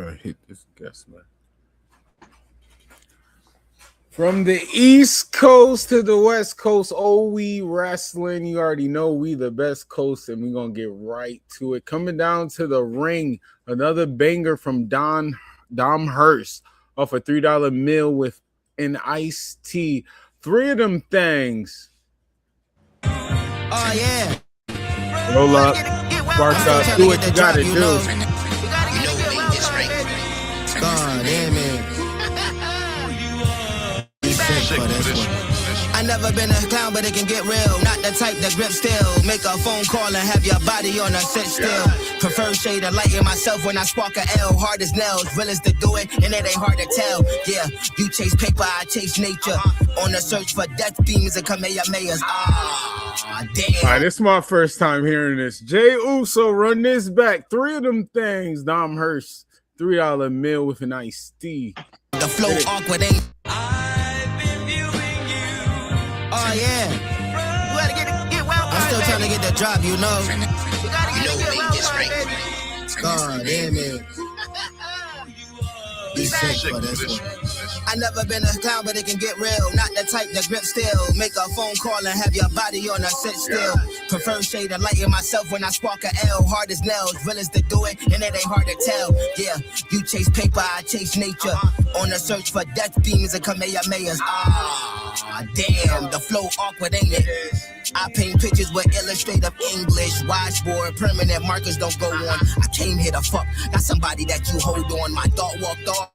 gonna hit this guest, man. From the East Coast to the West Coast, we wrestling. You already know we the best coast, and we're gonna get right to it. Coming down to the ring, another banger from Dom Hurst off a $3 meal with an iced tea. 3 of them things. Oh yeah. Roll up, spark up, do what you gotta do. God damn it. I never been a clown, but it can get real. Not the type that grip still. Make a phone call and have your body on a sit still. Prefer shade of light in myself when I spark a L. Hard as nails, realest to do it, and it ain't hard to tell. Yeah, you chase paper, I chase nature. On the search for death beams and Kamehamehas. Ah, damn. All right, this is my first time hearing this. Jay Uso, run this back. 3 of them things. Dom Hurst, $3 meal with an iced tea. The flow awkward ain't. Oh yeah. You gotta get wild. I'm still trying to get the drop, you know. You gotta get wild, baby. God damn it. Be sick for this one. I never been a clown, but it can get real. Not the type that grip still. Make a phone call and have your body on a sit still. Prefer shade of light in myself when I spark a L. Hard as nails, realest to do it, and it ain't hard to tell. Yeah, you chase paper, I chase nature. On the search for death beams and Kamehamehas. Ah, damn, the flow awkward, ain't it? I paint pictures with illustrative English. Washboard, permanent markers don't go on. I came here to fuck, not somebody that you hold on. My thought walked off,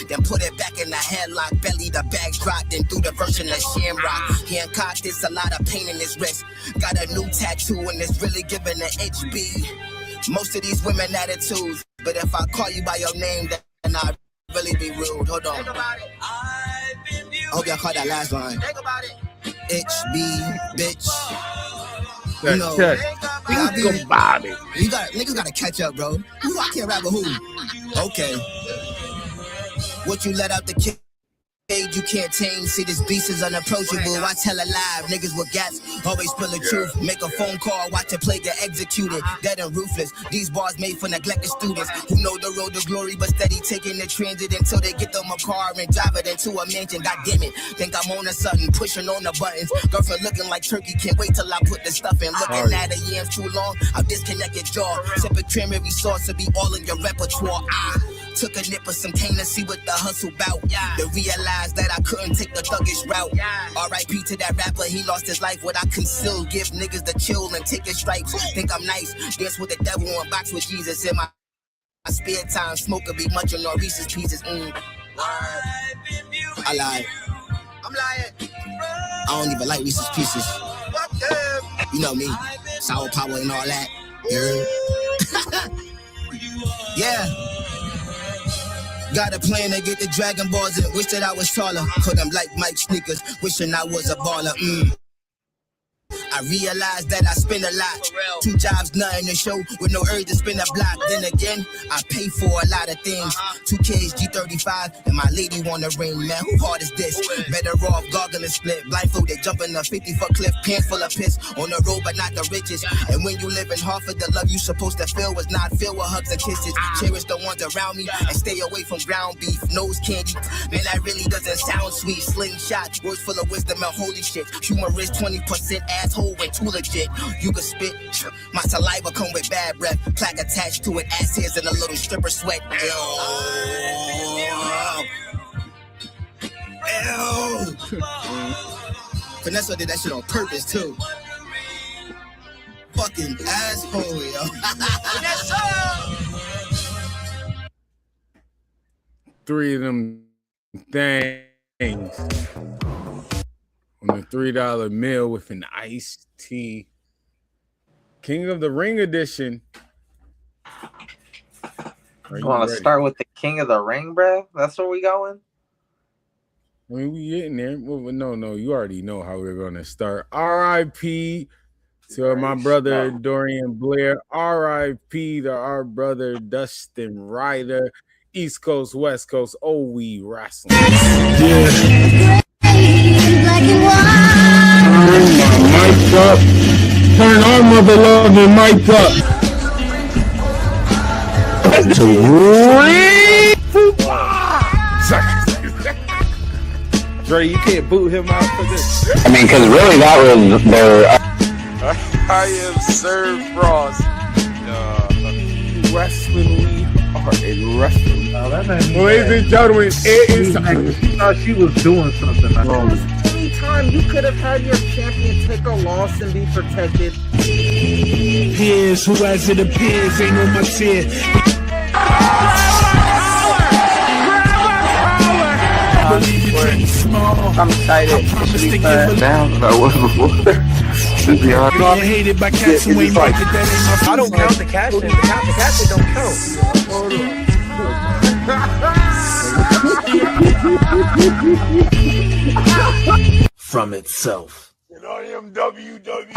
then put it back in the headlock. Belly, the bag dropped, then threw the version of Shamrock. Hancock, there's a lot of pain in his wrist. Got a new tattoo and it's really giving an HB. Most of these women attitudes, but if I call you by your name, then I'd really be rude. Hold on. I hope y'all caught that last line. Think about it. HB, bitch. You know, niggas gotta catch up, bro. Who I can't rap with who? Okay. What you let out the kid? You can't tame, see this beast is unapproachable. I tell a lie, niggas with gats always spill the truth. Make a phone call, watch it play, get executed. Dead and ruthless, these bars made for neglected students who know the road to glory but steady taking the transit until they get them a car and drive it into a mansion. God damn it, think I'm on a sudden, pushing on the buttons. Girlfriend looking like turkey, can't wait till I put the stuff in. Looking at her yams too long, I'll disconnect your jaw. Sipping cranberry sauce to be all in your repertoire. Took a nip of some cane to see what the hustle bout. To realize that I couldn't take the thuggish route. R.I.P. to that rapper, he lost his life. What I conceal, give niggas the chill and take his stripes. Think I'm nice, dance with the devil and box with Jesus. In my spare time, smoke or be munching on Reese's Pieces. I lied. I'm lying. I don't even like Reese's Pieces. You know me, sour power and all that. Yeah. Got a plan to get the Dragon Balls and wish that I was taller. Put them like Mike sneakers, wishing I was a baller. I realized that I spend a lot. 2 jobs, nothing to show, with no urge to spin a block. Then again, I pay for a lot of things. 2 Ks, G35, and my lady want a ring, man. Who hard is this? Better off goggling split, blindfolded, jumping a 50-foot cliff, pants full of piss. On the road, but not the richest. And when you live in Hartford, the love you supposed to feel was not filled with hugs and kisses. Cherish the ones around me and stay away from ground beef, nose candy. Man, that really doesn't sound sweet. Slingshot, words full of wisdom and holy shit. Humorous, 20% asshole. Way too legit, you can spit. My saliva come with bad breath. Plaque attached to it, ass hairs and a little stripper sweat. Ew. Vanessa did that shit on purpose too. Fucking asshole, yo. 3 of them things. On the $3 meal with an iced tea. King of the Ring edition. You want to start with the King of the Ring, bro? That's where we going? I mean, we getting there. Well, no, you already know how we're going to start. R.I.P. to my brother Dorian Blair. R.I.P. to our brother Dustin Ryder. East Coast, West Coast, we wrestling. Yeah. Turn my mic up. Turn our mother loving mic up. Dre, you can't boot him out for this. I mean, because really that was their... I am Sir Frost. Wrestling, we are in wrestling. Ladies and gentlemen, it is time. She thought she was doing something. Anytime you could have had your champion take a loss and be protected. Peers who as it appears ain't on my tier. I'm excited. Down than I was before. To be honest. Hated by cats who ain't like it. That ain't my I don't count the cash in. The cash in don't count. from itself. And I am WW.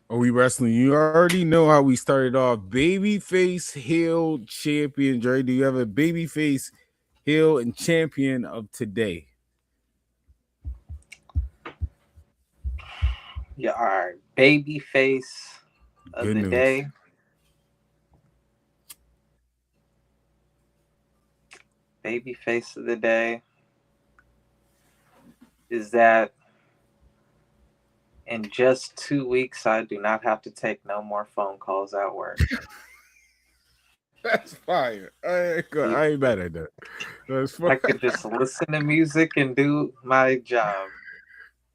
Are we wrestling? You already know how we started off. Babyface, heel, champion. Dre, do you have a babyface, heel, and champion of today? Yeah, all right. Babyface of Good the news. day. Babyface of the day is that in just 2 weeks, I do not have to take no more phone calls at work. That's fire. I ain't mad at that. That's fire. I could just listen to music and do my job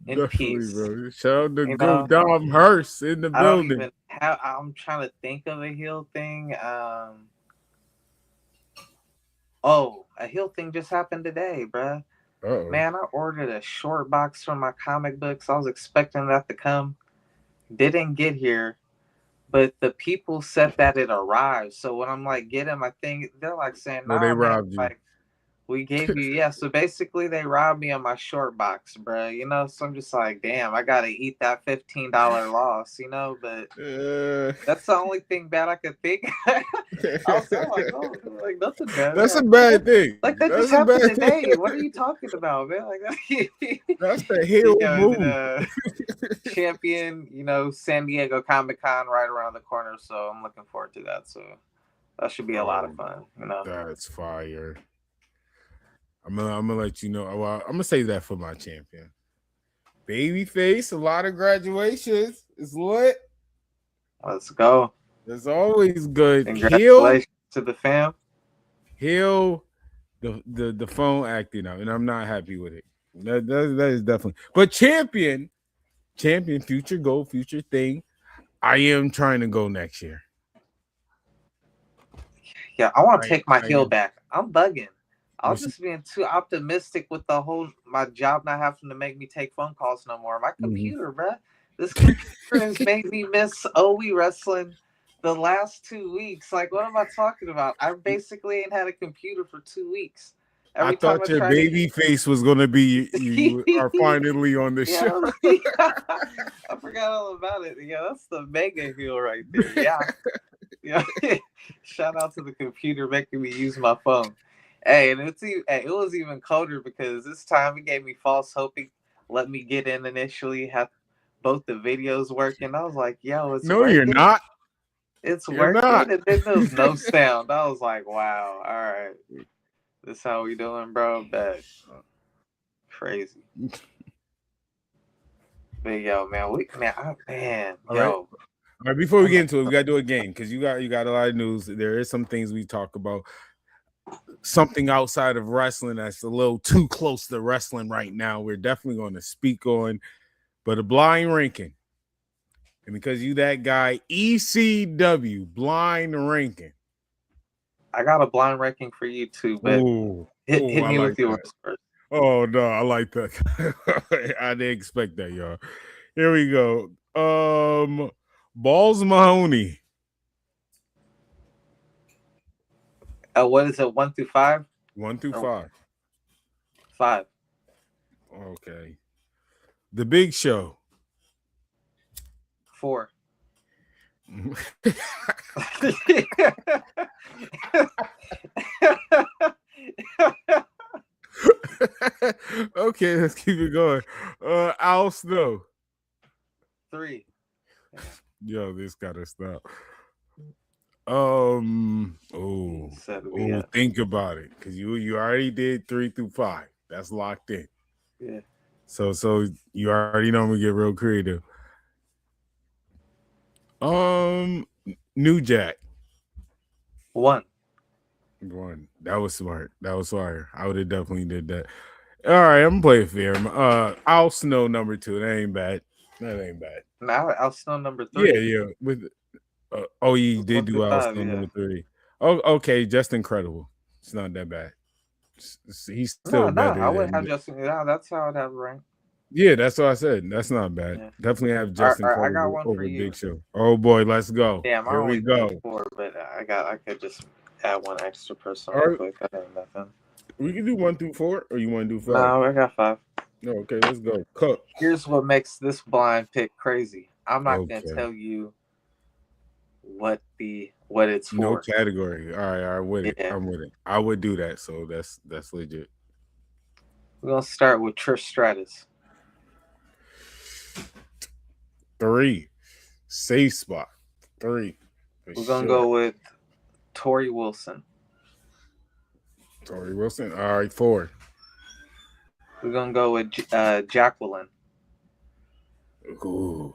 in Definitely, peace. bro. Shout out to You Go know, Dom Hurst in the I don't building. even have. I'm trying to think of a heel thing. Oh, a heel thing just happened today, bruh. Uh-oh. Man, I ordered a short box from my comic books. I was expecting that to come. Didn't get here, but the people said that it arrived. So when I'm like getting my thing, they're like saying, No, nah, they man, robbed you. like we gave you, yeah. So basically they robbed me on my short box, bruh. You know, so I'm just like, damn, I gotta eat that $15 loss, you know, but that's the only thing bad I could think. I was like, oh, like nothing bad. That's a Like, bad thing. like that That's just a happened bad today. thing. What are you talking about, man? Like That's the heel you know, move. champion, you know, San Diego Comic-Con right around the corner, so I'm looking forward to that. So that should be a lot of fun, you know. That's fire. I'm gonna let you know. Well, I'm gonna say that for my champion. Babyface, a lot of graduations. It's lit. Let's go. It's always good. Congratulations to the fam. Heel, the phone acting out, and I'm not happy with it. That is definitely. But champion, future goal, future thing. I am trying to go next year. Yeah, I want to take my heel am. back. I'm bugging. I was just being too optimistic with the whole my job not having to make me take phone calls no more. My computer, bruh. This computer has made me miss OE wrestling the last 2 weeks. Like, what am I talking about? I basically ain't had a computer for 2 weeks. I thought your baby face was gonna be you are finally on the show. I forgot all about it. Yeah, that's the mega heel right there. Yeah. Yeah. Shout out to the computer making me use my phone. Hey, and it was even colder because this time it gave me false hope. Let me get in initially, have both the videos working. I was like, yo, it's No, working. you're not. It's You're working. not. And then there was no sound. I was like, wow, all right. This how we doing, bro? Bet. Crazy. But yo, man, All right, before we get into it, we gotta do a game because you got a lot of news. There is some things we talk about. Something outside of wrestling that's a little too close to wrestling right now. We're definitely going to speak on, but a blind ranking. And because you that guy, ECW blind ranking. I got a blind ranking for you too, but hit me I with like yours that. first. Oh no, I like that. I didn't expect that, y'all. Here we go. Balls Mahoney. What is it? 1 through 5? 1 through 5. 5. Okay. The Big Show. 4. Okay, let's keep it going. Al Snow. 3. Yo, this gotta stop. Set me up. Think about it, because you already did 3 through 5. That's locked in. Yeah. So you already know I'm gonna get real creative. New Jack. 1. 1. That was smart. That was smart. I would have definitely did that. All right, I'm gonna play it fair. Al Snow number 2. That ain't bad. That ain't bad. Now Al Snow number 3. Yeah. With you did do Al Snow number 3. Oh, okay, just incredible. It's not that bad. He's still better. I wouldn't have Justin. Yeah, that's how I'd have ranked. Yeah, that's what I said. That's not bad. Yeah. Definitely have Justin I got one over for you. Big Show. Oh boy, let's go. Damn, Here we go. 4, but I could just add one extra person All real right. quick. I have nothing. We can do 1 through 4, or you want to do 5? No, I got 5. No, okay, let's go. Cook. Here's what makes this blind pick crazy. I'm not Okay. gonna tell you what it's for. No category. All right, I'm with it. Yeah. I'm with it. I would do that, so that's legit. We're gonna start with Trish Stratus. 3. Safe spot. 3. We're gonna go with Tori Wilson. Tori Wilson. All right, 4. We're gonna go with Jacqueline. Ooh.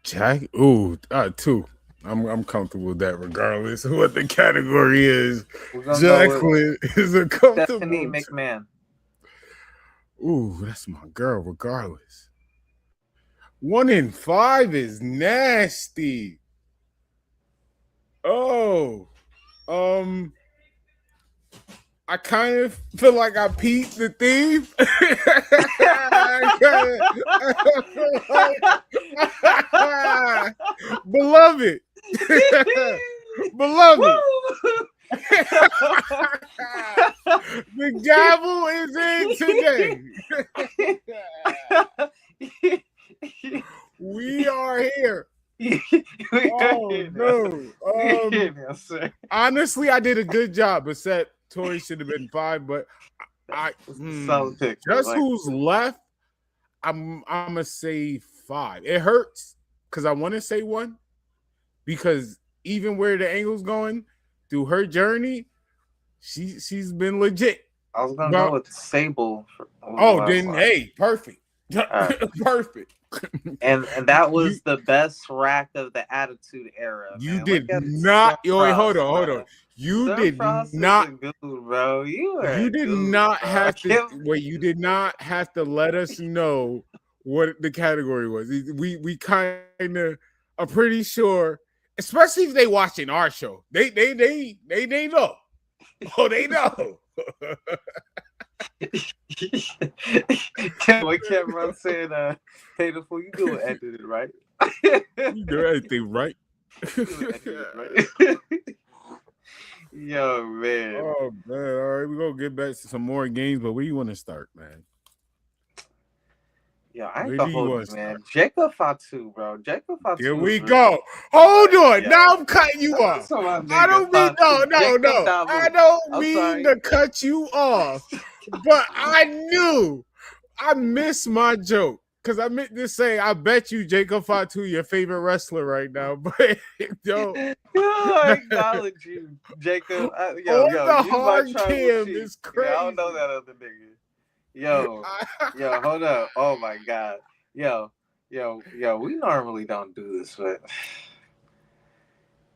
Jack. 2. I'm comfortable with that, regardless of what the category is. Jacqueline is a comfortable. Stephanie McMahon. Ooh, that's my girl, regardless. 1 in 5 is nasty. Oh, I kind of feel like I peeped the thief. Beloved. Beloved. The gavel is in today. We are here. Honestly, I did a good job, but said Tori should have been 5, but who's left, I'm gonna say 5. It hurts because I want to say 1, because even where the angle's going through her journey, she's been legit. I was gonna go with Sable. Hey, perfect. Perfect. And that was the best rack of the Attitude Era. You did not. Wait, hold on. You did not, good, bro. You did not have to. Wait, you did not have to let us know what the category was. We kind of are pretty sure, especially if they watching our show. They know. Oh, they know. What Cameron saying? Hateful, you do it edited, right? You do everything right. Yo, man. Oh man! All right, we're gonna get back to some more games, but where you want to start, man? Yo, I ain't gonna hold you, man. Jacob Fatu, bro. Jacob Fatu. Here we go. Hold on. Now I'm cutting you off. I don't mean no. I don't mean to cut you off, but I knew I missed my joke. Because I meant to say, I bet you Jacob Fatu your favorite wrestler right now, but don't. I acknowledge you, Jacob. The hard cam is crazy. I don't know that other nigga. Yo, hold up. Oh my God. Yo, we normally don't do this, but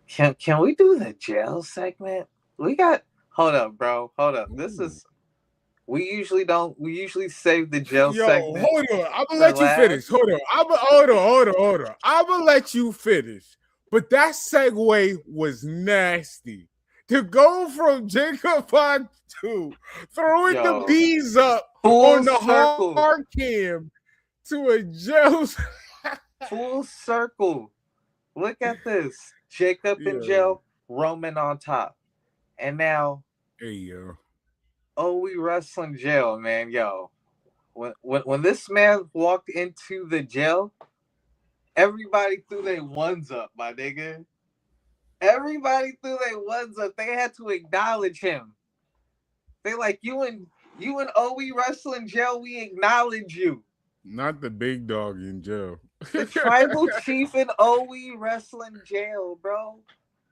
can we do the jail segment? Hold up, bro. Hold up. This is. We usually don't. We usually save the jail segment. Hold on. I'm gonna let you finish. Hold on. I'm gonna let you finish. But that segue was nasty. To go from Jacob Fatu throwing the bees up on the hard cam to a jail. Full circle. Look at this. Jacob in jail, Roman on top, and now. Hey yo. Oh, we Wrasslin Jail, man. Yo, when this man walked into the jail, everybody threw their ones up, my nigga. Everybody threw their ones up. They had to acknowledge him. They like you and OE Wrasslin Jail. We acknowledge you. Not the big dog in jail. The tribal chief in OE Wrasslin Jail, bro.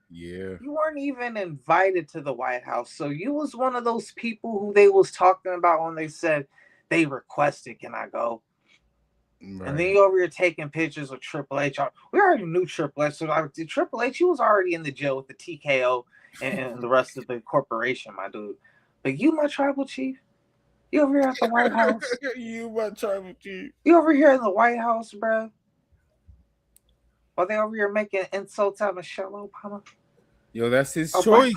Yeah. You weren't even invited to the White House, so you was one of those people who they was talking about when they said they requested, "Can I go?" Right. And then you over here taking pictures with Triple H. We already knew Triple H. So Triple H, he was already in the jail with the TKO and the rest of the corporation, my dude. But you, my tribal chief, you over here at the White House. You, my tribal chief. You over here in the White House, bro. While they over here making insults at Michelle Obama. Yo, that's his choice.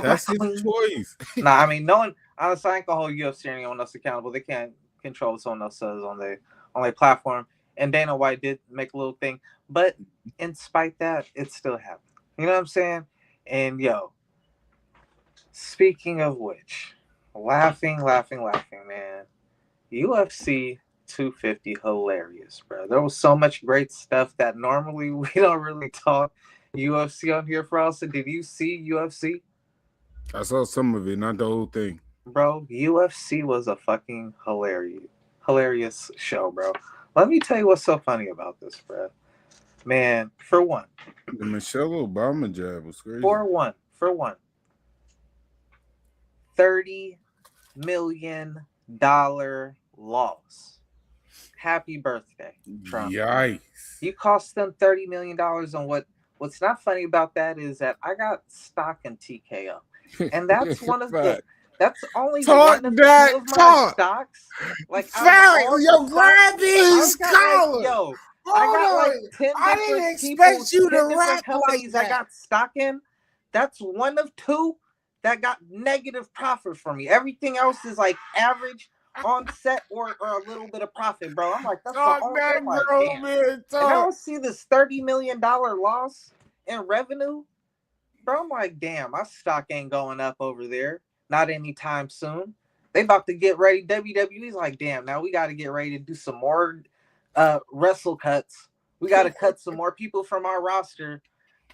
That's his choice. Nah, I mean, no one. Honestly, I ain't gonna hold UFC or anyone else accountable. They can't control what someone else says on their platform. And Dana White did make a little thing, but in spite that, it still happened. You know what I'm saying? And yo, speaking of which, laughing, man. UFC 250 hilarious, bro. There was so much great stuff that normally we don't really talk UFC on here for us. So did you see UFC? I saw some of it, not the whole thing. Bro, UFC was a fucking hilarious show, bro. Let me tell you what's so funny about this, bro. Man, for one. The Michelle Obama jab was crazy. For one. $30 million loss. Happy birthday, Trump. Yikes. You cost them $30 million on what's not funny about that is that I got stock in TKO. And that's one of that's only one of my stocks. Like yo, grab his collar. Yo, I got like 10 I didn't expect you to rap like that. I got stock in. That's one of two that got negative profit for me. Everything else is like average, on set, or a little bit of profit, bro. I'm like, that's the only thing. Like, damn. And I don't see this $30 million loss in revenue. Bro, I'm like, damn, my stock ain't going up over there. Not anytime soon. They about to get ready. WWE's like, damn, now we got to get ready to do some more wrestle cuts. We got to cut some more people from our roster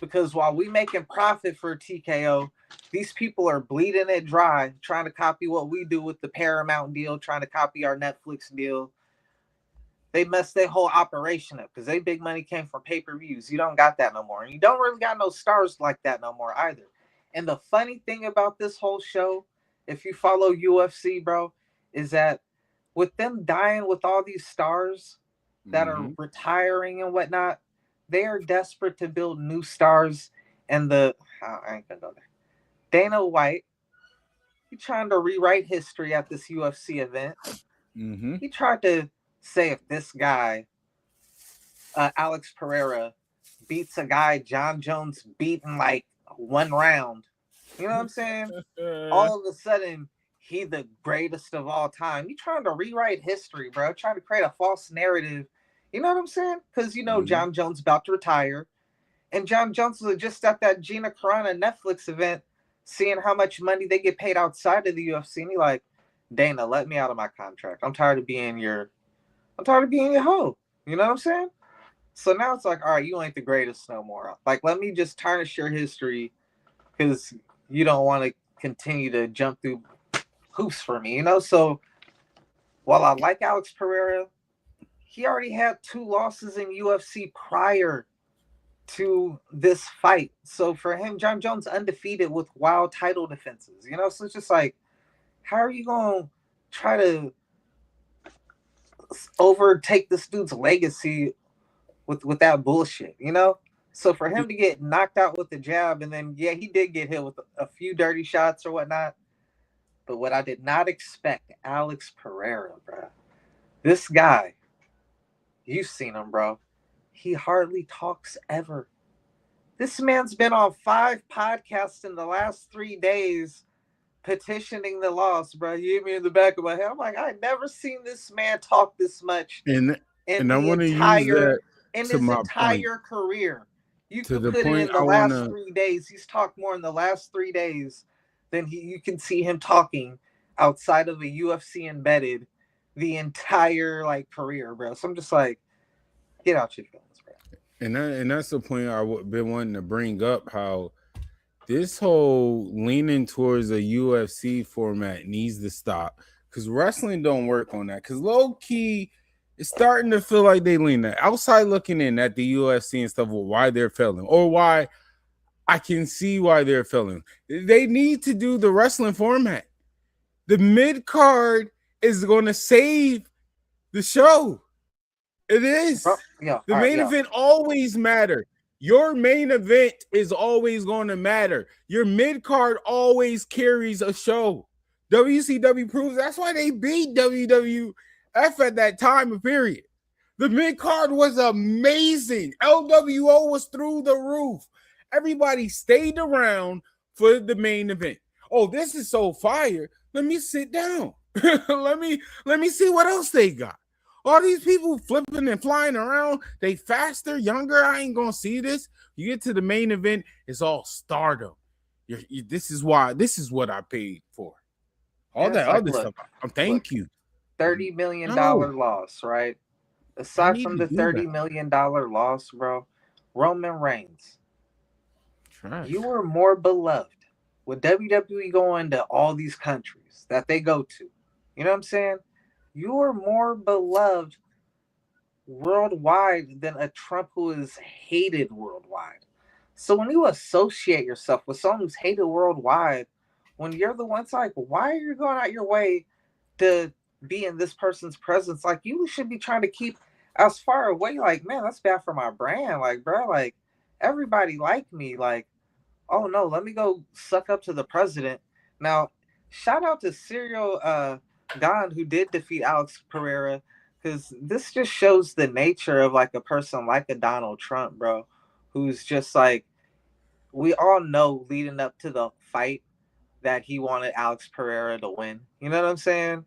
because while we making profit for TKO, these people are bleeding it dry, trying to copy what we do with the Paramount deal, trying to copy our Netflix deal. They messed their whole operation up because they big money came from pay-per-views. You don't got that no more. And you don't really got no stars like that no more either. And the funny thing about this whole show, if you follow UFC, bro, is that with them dying with all these stars that are retiring and whatnot, they are desperate to build new stars. And I ain't gonna go there. Dana White, he trying to rewrite history at this UFC event. He tried to say if this guy, Alex Pereira, beats a guy John Jones beat in like one round, you know what I'm saying? All of a sudden, he the greatest of all time. You trying to rewrite history, bro. Trying to create a false narrative. You know what I'm saying? Because, you know, John Jones about to retire. And John Jones was just at that Gina Carano Netflix event, seeing how much money they get paid outside of the UFC. And he like, Dana, let me out of my contract. I'm tired of being your hoe. You know what I'm saying? So now it's like, all right, you ain't the greatest no more. Like, let me just tarnish your history because you don't want to continue to jump through hoops for me, you know? So while I like Alex Pereira, he already had 2 losses in UFC prior to this fight. So for him, John Jones undefeated with wild title defenses, you know? So it's just like, how are you going to try to overtake this dude's legacy with that bullshit, you know? So for him to get knocked out with the jab, and then, yeah, he did get hit with a few dirty shots or whatnot. But what I did not expect, Alex Pereira, bro. This guy, you've seen him, bro. He hardly talks ever. This man's been on 5 podcasts in the last 3 days petitioning the loss, bro. You hit me in the back of my head. I'm like, I've never seen this man talk this much and I want to use that in to his my entire point. career. You To can the put point it in the I last wanna... 3 days. He's talked more in the last 3 days than you can see him talking outside of a UFC embedded the entire like career, bro. So I'm just like, get out your feelings, bro. And that's the point I've been wanting to bring up, how this whole leaning towards a UFC format needs to stop, because wrestling don't work on that. Because low key, it's starting to feel like they lean that outside looking in at the UFC and stuff. Well, why they're failing, or why I can see why they're failing. They need to do the wrestling format. The mid card is going to save the show. It is. The main event always matter. Your main event is always going to matter. Your mid card always carries a show. WCW proves that's why they beat WWF at that time of period. The mid card was amazing. LWO was through the roof. Everybody stayed around for the main event. Oh, this is so fire. Let me sit down. let me see what else they got. All these people flipping and flying around, they faster, younger. I ain't gonna see this. You get to the main event, it's all stardom. This is what I paid for. All that other stuff. Thank you. $30 million loss, right? Aside from the $30 million loss, bro, Roman Reigns, you were more beloved with WWE going to all these countries that they go to. You know what I'm saying? You are more beloved worldwide than a Trump who is hated worldwide. So when you associate yourself with someone who's hated worldwide, when you're the one's like, why are you going out your way to be in this person's presence? Like, you should be trying to keep as far away. Like, man, that's bad for my brand. Like, bro, like, everybody like me. Like, oh no, let me go suck up to the president. Now, shout out to Serial Gone, who did defeat Alex Pereira, because this just shows the nature of like a person like a Donald Trump, bro, who's just like, we all know leading up to the fight that he wanted Alex Pereira to win. You know what I'm saying?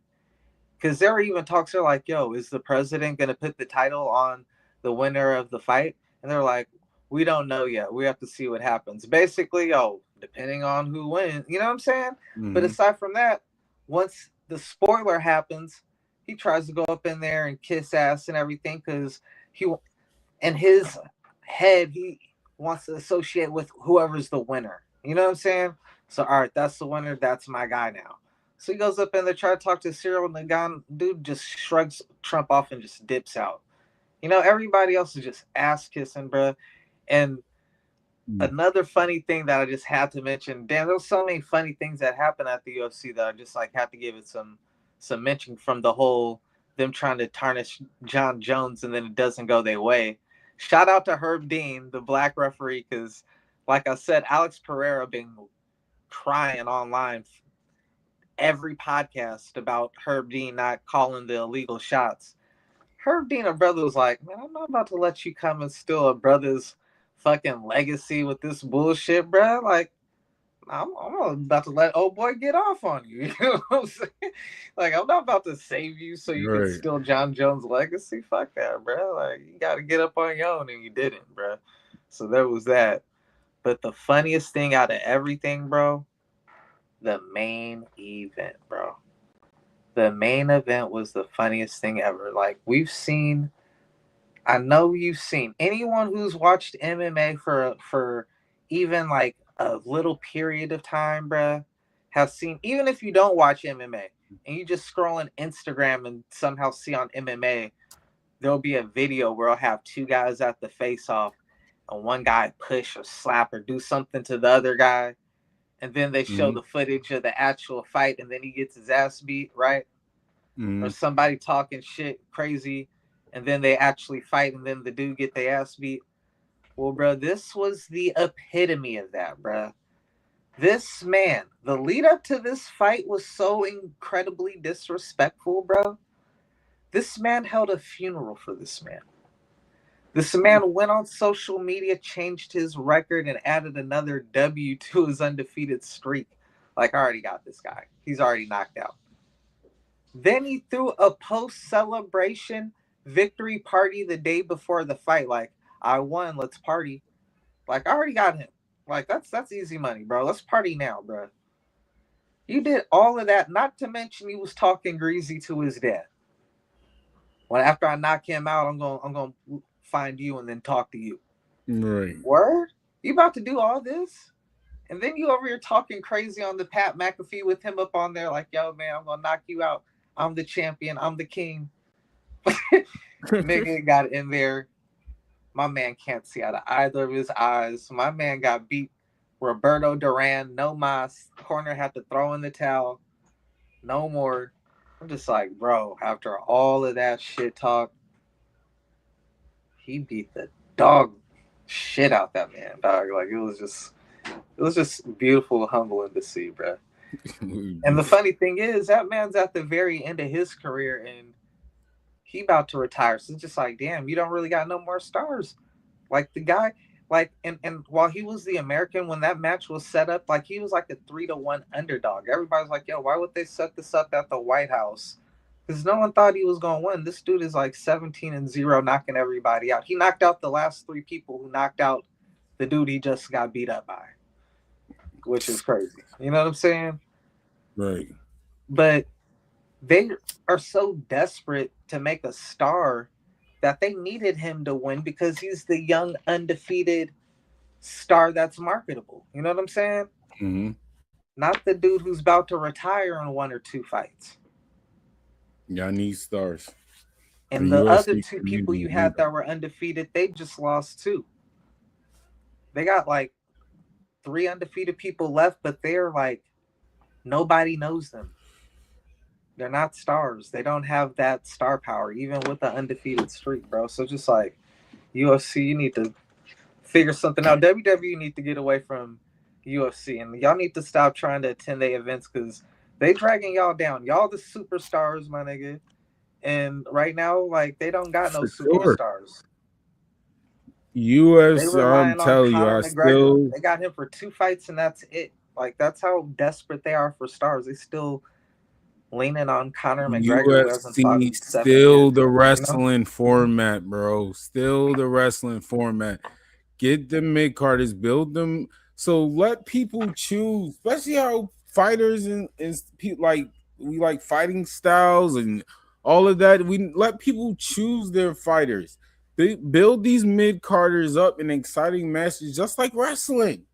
Because there were even talks, they're like, yo, is the president going to put the title on the winner of the fight? And they're like, we don't know yet. We have to see what happens. Basically, depending on who wins. You know what I'm saying? Mm-hmm. But aside from that, once the spoiler happens, he tries to go up in there and kiss ass and everything, because in his head, he wants to associate with whoever's the winner. You know what I'm saying? So, all right, that's the winner. That's my guy now. So he goes up in there, try to talk to Cyril, and the guy, dude just shrugs Trump off and just dips out. You know, everybody else is just ass kissing, bro. And another funny thing that I just had to mention, damn, there's so many funny things that happen at the UFC that I just like have to give it some mention, from the whole them trying to tarnish John Jones and then it doesn't go their way. Shout out to Herb Dean, the black referee, because like I said, Alex Pereira been crying online every podcast about Herb Dean not calling the illegal shots. Herb Dean, a brother, was like, man, I'm not about to let you come and steal a brother's fucking legacy with this bullshit, bro. Like, I'm about to let old boy get off on you. You know what I'm saying? Like, I'm not about to save you so you can steal John Jones' legacy. Fuck that, bro. Like, you got to get up on your own, and you didn't, bro. So there was that. But the funniest thing out of everything, bro, the main event, bro. The main event was the funniest thing ever. Like, I know you've seen, anyone who's watched MMA for even like a little period of time, bruh, have seen, even if you don't watch MMA and you just scroll on Instagram and somehow see on MMA, there'll be a video where I'll have two guys at the face off and one guy push or slap or do something to the other guy. And then they show the footage of the actual fight and then he gets his ass beat, right? Or somebody talking shit crazy and then they actually fight and then the dude get their ass beat. Well, bro, this was the epitome of that, bro. This man, the lead up to this fight was so incredibly disrespectful, bro. This man held a funeral for this man. This man went on social media, changed his record, and added another W to his undefeated streak. Like, I already got this guy. He's already knocked out. Then he threw a post-celebration victory party the day before the fight. Like, I won, let's party. Like, I already got him. Like, that's easy money, bro. Let's party now, bro. You did all of that, not to mention he was talking greasy to his dad. Well, after I knock him out, I'm going to find you and then talk to you. Right. Word? You about to do all this? And then you over here talking crazy on the Pat McAfee with him up on there like, yo, man, I'm going to knock you out. I'm the champion. I'm the king. Nigga got in there. My man can't see out of either of his eyes. My man got beat. Roberto Duran, no mas. Corner had to throw in the towel. No more. I'm just like, bro, after all of that shit talk, he beat the dog shit out that man, dog. Like, it was just beautiful, humbling to see, bro. And the funny thing is, that man's at the very end of his career, and he about to retire. So it's just like, damn, you don't really got no more stars. Like the guy, like, and while he was the American, when that match was set up, like he was like a 3-1 underdog. Everybody's like, yo, why would they set this up at the White House? Because no one thought he was gonna win. This dude is like 17-0, knocking everybody out. He knocked out the last 3 people who knocked out the dude he just got beat up by, which is crazy. You know what I'm saying? Right. But they are so desperate to make a star that they needed him to win because he's the young, undefeated star that's marketable. You know what I'm saying? Mm-hmm. Not the dude who's about to retire in 1 or 2 fights. Y'all need stars. And the other 2 people you had that were undefeated, they just lost too. They got like 3 undefeated people left, but they're like, nobody knows them. They're not stars. They don't have that star power, even with the undefeated streak, bro. So just like UFC, you need to figure something out. WWE need to get away from UFC, and y'all need to stop trying to attend their events because they dragging y'all down. Y'all the superstars, my nigga. And right now, like, they don't got no superstars. US, I'm telling you, they got him for 2 fights, and that's it. Like, that's how desperate they are for stars. They still leaning on Conor McGregor. UFC still the wrestling format, bro. Still the wrestling format. Get the mid carders, build them. So let people choose, especially how fighters and like we like fighting styles and all of that. We let people choose their fighters. They build these mid carders up in exciting matches, just like wrestling.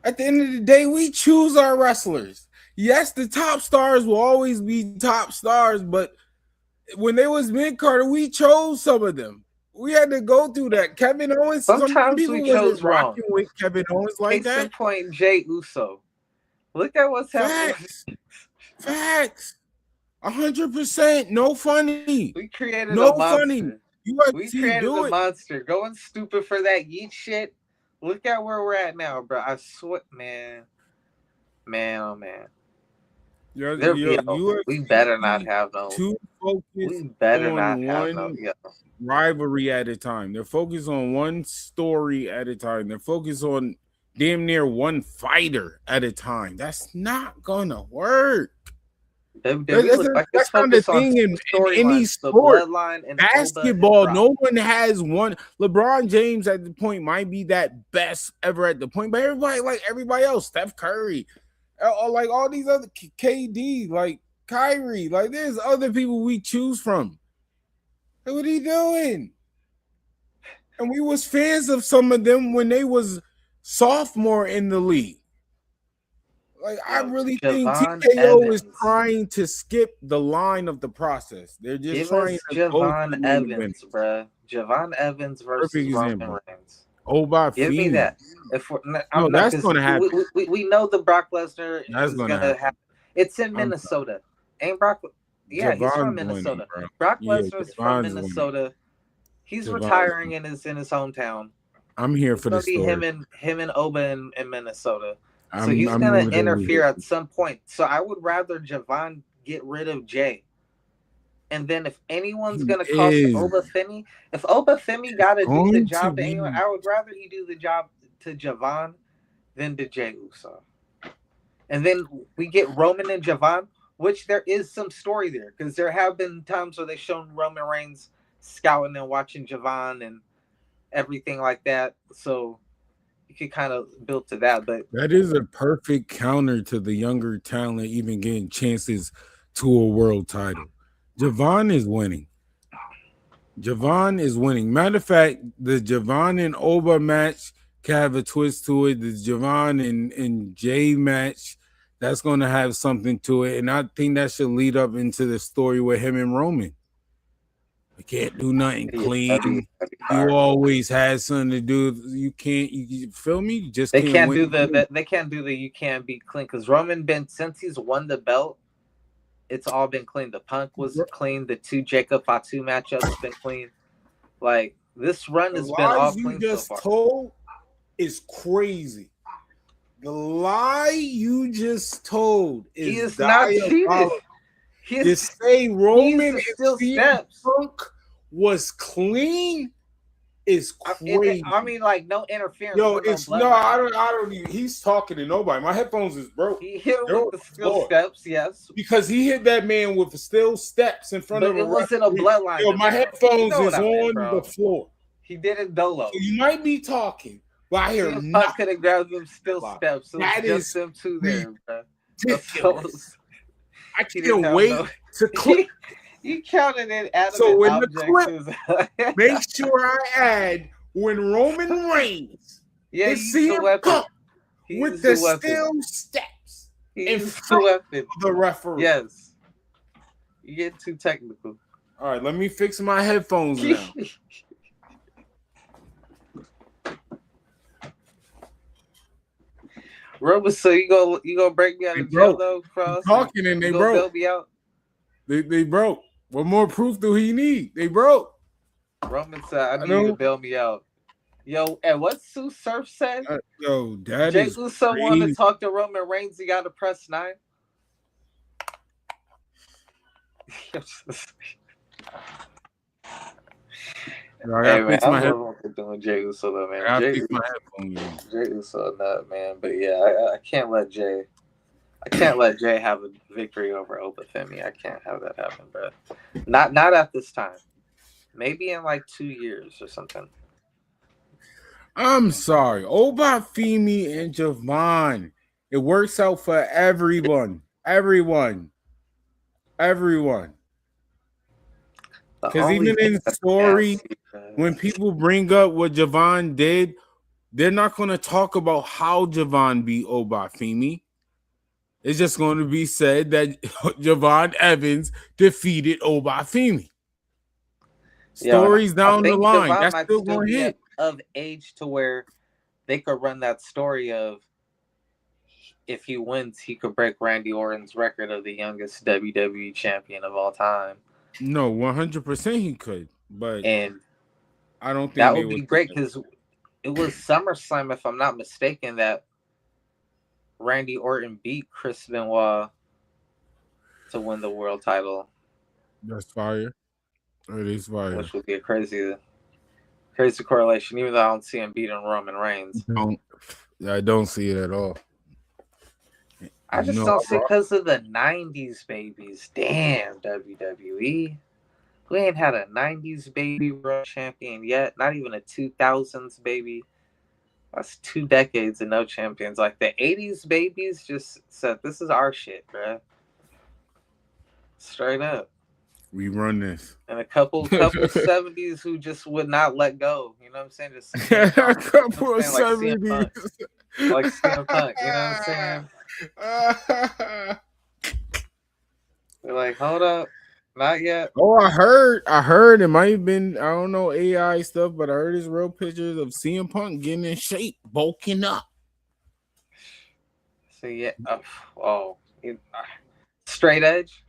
At the end of the day, we choose our wrestlers. Yes, the top stars will always be top stars, but when they was mid-carder, we chose some of them. We had to go through that. Kevin Owens, sometimes we chose wrong. With Kevin Owens like Case that. in point, Jey Uso. Look at what's happening. Facts. 100%. No funny. We created no a monster. Funny. We created a monster. Going stupid for that yeet shit. Look at where we're at now, bro. I swear, man. Man, oh man. We better not have no. We better not have no rivalry at a time. They're focused on one story at a time. They're focused on damn near one fighter at a time. That's not gonna work. That's not the thing in any sport. Basketball, no one has one. LeBron James at the point might be that best ever at the point, but everybody else, Steph Curry. Like all these other KD, like Kyrie, like there's other people we choose from. Like, what are you doing? And we was fans of some of them when they was sophomore in the league. Like I really think TKO is trying to skip the line of the process. They're just trying to Javon Evans, bro. Javon Evans versus Roman Reigns. Give me that. That's going to happen. We know the Brock Lesnar is going to happen. It's in Minnesota. Ain't Brock? Yeah, he's from Minnesota. Brock Lesnar's from Minnesota. He's retiring in his hometown. I'm here for the story. Him and Oba in Minnesota. So he's going to interfere at some point. So I would rather Javon get rid of Jey. And then if anyone's going to cost Oba Femi, if Oba Femi got to do the job to anyone, I would rather he do the job to Javon than to Jey Uso. And then we get Roman and Javon, which there is some story there because there have been times where they've shown Roman Reigns scouting and watching Javon and everything like that. So you could kind of build to that. But that is a perfect counter to the younger talent even getting chances to a world title. Javon is winning. Javon is winning. Matter of fact, the Javon and Oba match can have a twist to it. The Javon and Jay match, that's going to have something to it. And I think that should lead up into the story with him and Roman. We can't do nothing clean. That'd be You hard. always had something to do. You can't. You feel me? You just They can't can't win. do the they can't do the you can't be clean because Roman been since he's won the belt, it's all been clean. The Punk was clean. The 2 Jacob Fatu matchups been clean. Like this run has been all you clean just so far. told is crazy. The lie you just told is He is not cheated. To say Roman still steps. Punk was clean is crazy. I mean, like no interference. Yo, with it's no no, bloodline. I don't even. He's talking to nobody. My headphones is broke. He hit him They're with the on steel floor. steps, yes. Because he hit that man with steel steps in front But of it wasn't a bloodline. Yo, my bro. headphones You know what is I meant, on bro. the floor. He did it dolo. So you might be talking, but I hear CM Punk nothing. could have grabbed them steel steps. So That it's just is them two there, bro. ridiculous. I He didn't can't have wait no- to click. You counted it out of So in the clip, Make sure I add when Roman Reigns yeah, is he used CM the weapon. Punk He with used the weapon. steel steps He in used the front weapon. of the referee. Yes. You get too technical. All right, let me fix my headphones now. Roman, so you go break me out They of jail broke. though, Cross? Talking and they You go broke. bail me out? They broke. What more proof do he need? They broke. Roman said, I need know. you to bail me out. Yo, and what Sue Surf said? Yo, that Jay is Uso wanted to crazy. talk to Roman Reigns. He got to press 9. I gotta Hey man, fix I my love what they're doing, Jay Uso though, man. I gotta Jay, fix my headphones. Jay Uso nut, man. But yeah, I can't let Jay. I can't let Jay have a victory over Obafemi. I can't have that happen, bro. Not at this time. Maybe in like 2 years or something. I'm sorry. Obafemi and Javon. It works out for everyone. Everyone. Because even in the story, when people bring up what Javon did, they're not going to talk about how Javon beat Obafemi. It's just going to be said that Javon Evans defeated Obafemi. Stories down the line. Javon That's might still going to be hit. of age to where they could run that story of if he wins, he could break Randy Orton's record of the youngest WWE champion of all time. No, 100% he could, but And I don't think that they would be great because it was SummerSlam, if I'm not mistaken, that Randy Orton beat Chris Benoit to win the world title. That's fire. It is fire. Which would be a crazy correlation, even though I don't see him beating Roman Reigns. I don't see it at all. I just don't see because of the 90s babies. Damn, WWE. We ain't had a 90s baby world champion yet. Not even a 2000s baby. That's 2 decades of no champions. Like the 80s babies just said, this is our shit, bruh. Straight up. We run this. And a couple 70s who just would not let go. You know what I'm saying? Just A couple of 70s. Like CM Punk. You know what I'm saying? They're like, hold up. Not yet. Oh, I heard it might have been, I don't know, AI stuff, but I heard it's real pictures of CM Punk getting in shape, bulking up. So yeah, straight edge.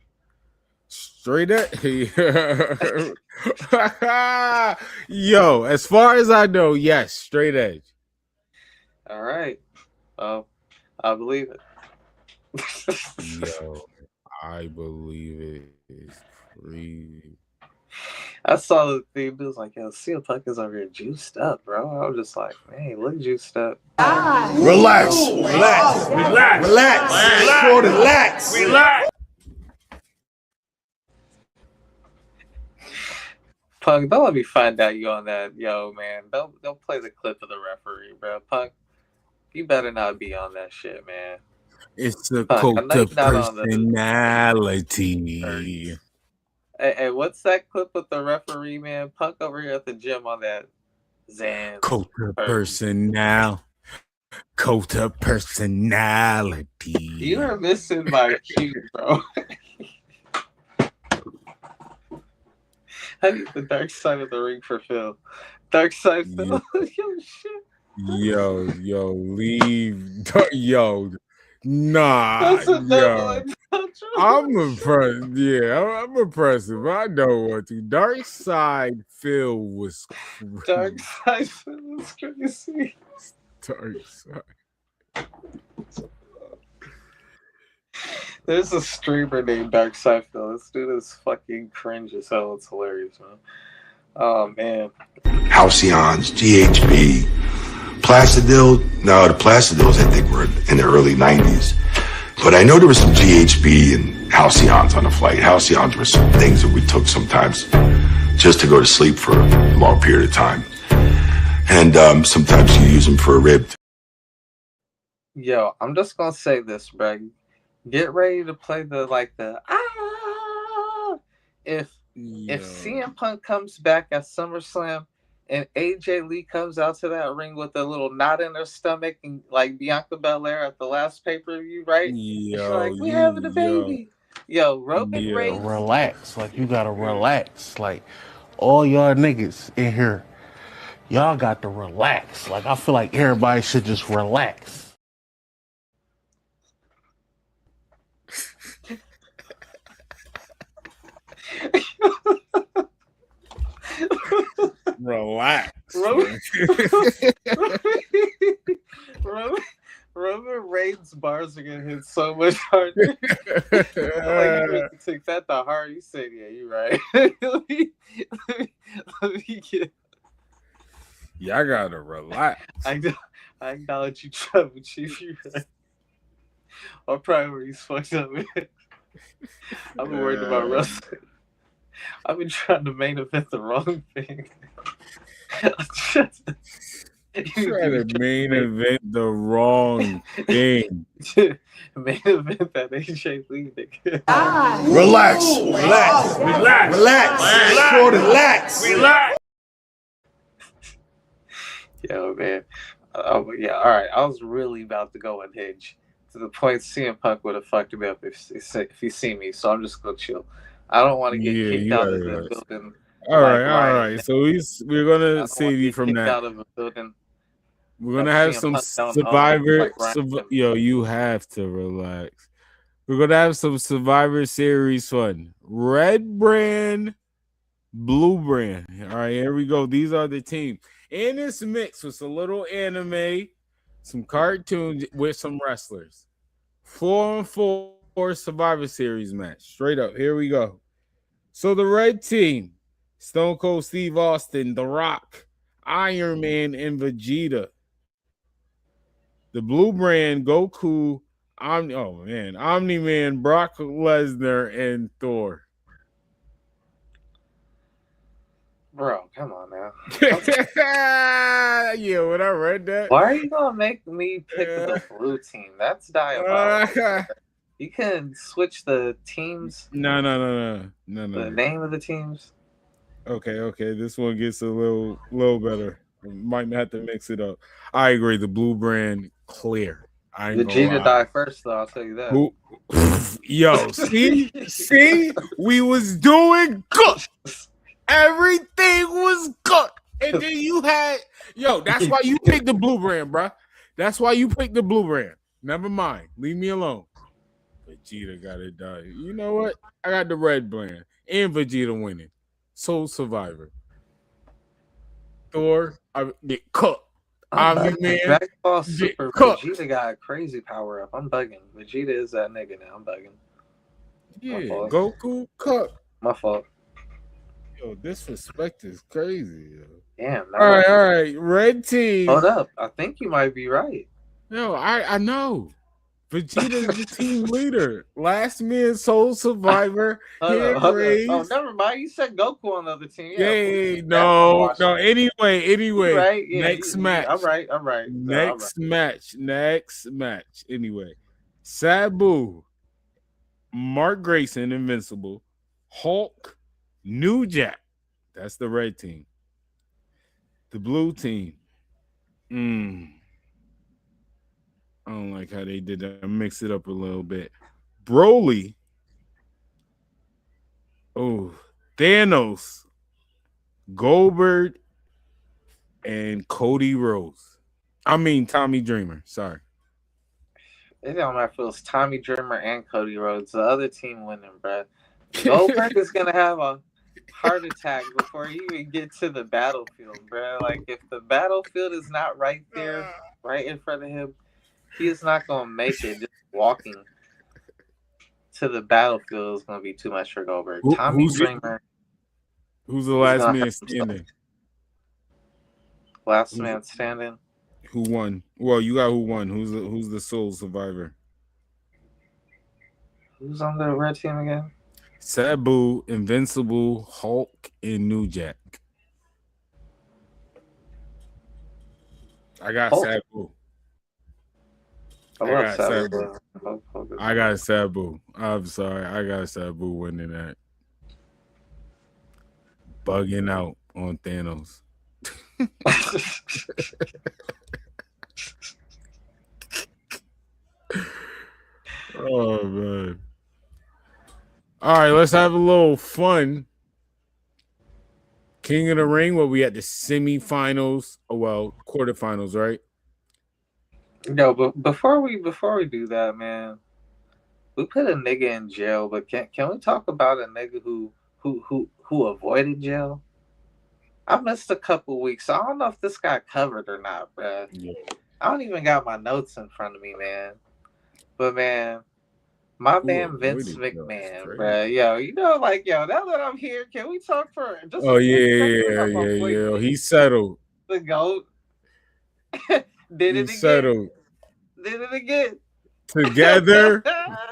Straight up. Yo, as far as I know, yes, straight edge. All right. Oh, I believe it. Yo, I believe it is crazy. I saw the thing. It was like, yo, CM Punk is over here juiced up, bro. I was just like, man, he look juiced up. Relax. Punk, don't let me find out you on that, yo, man. Don't play the clip of the referee, bro. Punk, you better not be on that shit, man. It's a Punk, I cult know of you're not on the- personality. Hey, what's that clip with the referee, man? Punk over here at the gym on that Zan. Cota personnel. Cota personality. You are missing my cue, bro. I need the dark side of the ring for Phil. Dark side Phil. Yo, shit. Leave. Yo, nah. That's a double I'm impressed. Yeah, I'm impressive. I know what to. Dark Side Phil was crazy. Dark side Phil was crazy. Dark Side. There's a streamer named Dark Side Phil. This dude is fucking cringe as hell. It's hilarious, man. Oh man. Halcyons, GHB, Placidil. No, the Placidils I think were in the early 90s. But I know there was some GHB and Halcyons on the flight. Halcyons were some things that we took sometimes just to go to sleep for a long period of time. And sometimes you use them for a rib. Yo, I'm just gonna say this, bro. Get ready to play the if CM Punk comes back at SummerSlam and AJ Lee comes out to that ring with a little knot in her stomach and like Bianca Belair at the last pay-per-view, right? She's like, we having a baby. Yo, Roman Reigns. Relax. Like, you gotta relax. Like, all y'all niggas in here, y'all got to relax. Like, I feel like everybody should just relax. Relax. Roman Reigns' bars are gonna hit so much harder. Like, you take that to heart. You said, yeah, you're right. let me get... Yeah, I gotta relax. I acknowledge you, Trevor Chief. You're right. Our priorities fucked up, man. I've been worried about wrestling. I've been trying to main event the wrong thing. Trying to main event the wrong thing. Main event that AJ Lee, nigga. Relax. Relax. Relax. Relax. Relax. Relax. Yo, man. Yeah, all right. I was really about to go Unhinged to the point CM Punk would have fucked me up if he seen me. So I'm just gonna chill. I don't want to get kicked out of the building. All right. So we're gonna save you from that. Out of a building. We're gonna have some Survivor. Yo, you have to relax. We're gonna have some Survivor Series fun. Red brand, blue brand. All right, here we go. These are the teams, and it's mixed with a little anime, some cartoons with some wrestlers. 4-on-4 Survivor Series match. Straight up. Here we go. So the red team, Stone Cold Steve Austin, The Rock, Iron Man, and Vegeta. The blue brand, Goku, Omni-Man, Brock Lesnar, and Thor. Bro, come on now. Yeah, when I read that. Why are you gonna make me pick the blue team? That's diabolical. You can switch the teams. No. The name of the teams. Okay. This one gets a little better. Might have to mix it up. I agree. The blue brand, clear. Vegeta died first, though. I'll tell you that. Yo, see, we was doing good. Everything was good, and then you had That's why you picked the blue brand, bro. That's why you picked the blue brand. Never mind. Leave me alone. Vegeta got it done. You know what? I got the red brand and Vegeta winning. Soul Survivor. Thor, I get cooked. Omni-Man, Dragon Ball Super. Vegeta got a crazy power up. I'm bugging. Vegeta is that nigga now. I'm bugging. Yeah, Goku, cooked. My fault. Yo, disrespect is crazy. Yo. Damn. All right. Red team. Hold up. I think you might be right. No, I know. Vegeta's the team leader. Last man, Soul Survivor. Oh, never mind. You said Goku on the other team. Yeah, no. Anyway. Right? Yeah, next match. All right. Next match. Anyway, Sabu, Mark Grayson, Invincible, Hulk, New Jack. That's the red team. The blue team. I don't like how they did that. Mix it up a little bit. Broly. Oh, Thanos. Goldberg and Cody Rhodes. I mean Tommy Dreamer. Sorry. It don't matter if it was Tommy Dreamer and Cody Rhodes. The other team winning, bro. Goldberg is gonna have a heart attack before he even get to the battlefield, bro. Like if the battlefield is not right there, right in front of him, he is not gonna make it. Just walking to the battlefield is gonna be too much for Goldberg. Tommy Dreamer. Who's the last man standing? Last man standing. Who won? Well, you got who won. Who's the sole survivor? Who's on the red team again? Sabu, Invincible, Hulk, and New Jack. I got Hulk. Sabu. I got Sabu. I'm sorry. I got Sabu winning that. Bugging out on Thanos. Oh man. All right, let's have a little fun. King of the Ring, where we at the semifinals. Oh, well, quarterfinals, right? No, but before we do that, man, we put a nigga in jail, but can we talk about a nigga who avoided jail? I missed a couple weeks, so I don't know if this got covered or not, bro. Yeah. I don't even got my notes in front of me, man. But man, my man Vince McMahon, bro. Yo, you know, like, yo, now that I'm here, can we talk for just? Oh yeah. He settled. The GOAT. Did it again. Settled. Did it again. Together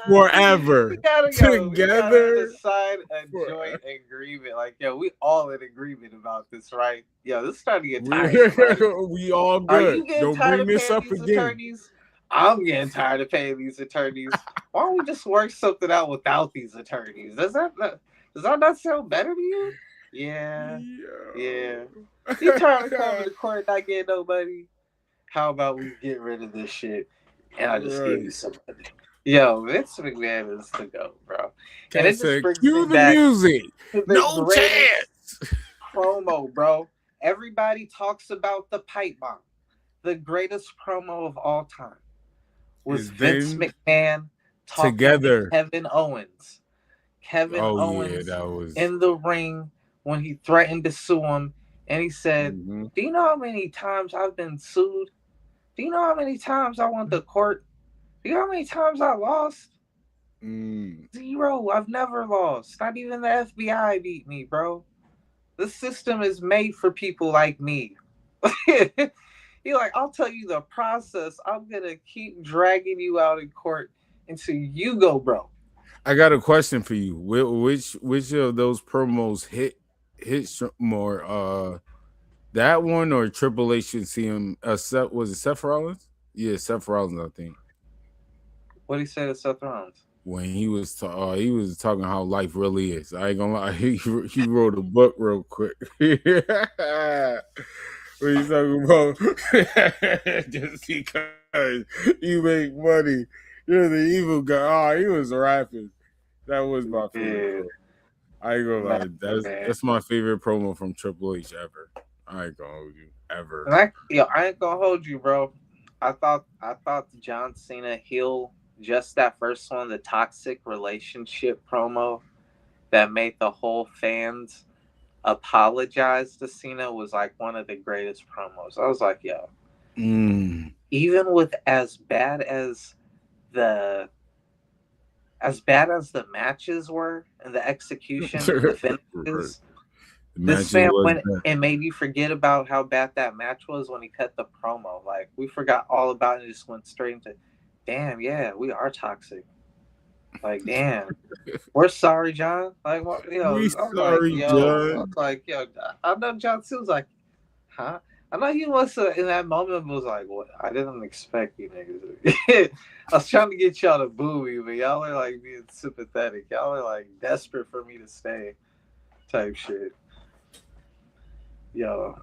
forever. We gotta decide a joint agreement. Like, yo, we all in agreement about this, right? Yo, this is starting to get tired. Right? We all good. Don't bring this up again. Attorneys? I'm getting tired of paying these attorneys. Why don't we just work something out without these attorneys? Does that not sound better to you? Yeah. You trying to come to court and not get no money? How about we get rid of this shit and I just give you some money? Yo, Vince McMahon is the GOAT, bro. And it just brings cue the music. No chance. Promo, bro. Everybody talks about the pipe bomb. The greatest promo of all time was Vince McMahon talking together to Kevin Owens. Kevin Owens in the ring when he threatened to sue him. And he said, Do you know how many times I've been sued? Do you know how many times I went to court? Do you know how many times I lost? 0. I've never lost. Not even the FBI beat me, bro. The system is made for people like me. He's like, I'll tell you the process. I'm going to keep dragging you out in court until you go broke. I got a question for you. Which of those promos hit more? That one or Triple H should see him? Was it Seth Rollins? Yeah, Seth Rollins, I think. What did he say to Seth Rollins? When he was talking how life really is. I ain't gonna lie. He wrote a book real quick. What you talking about? Just because you make money, you're the evil guy. Oh, he was rapping. That was my favorite. I ain't gonna lie. That's my favorite promo from Triple H ever. I ain't gonna hold you ever. I ain't gonna hold you, bro. I thought John Cena heel, just that first one, the toxic relationship promo that made the whole fans apologize to Cena, was like one of the greatest promos. I was like, yo, even with as bad as the matches were and the execution, the finishes, this man went and made you forget about how bad that match was when he cut the promo. Like, we forgot all about it and just went straight into, damn, yeah, we are toxic. Like, damn, we're sorry, John. Like, we sorry, John. I'm like, yo, I know John Cena's like, huh? I know he was in that moment was like, what? I didn't expect you niggas. I was trying to get y'all to boo me, but y'all are like being sympathetic. Y'all are like desperate for me to stay. type shit. Yo,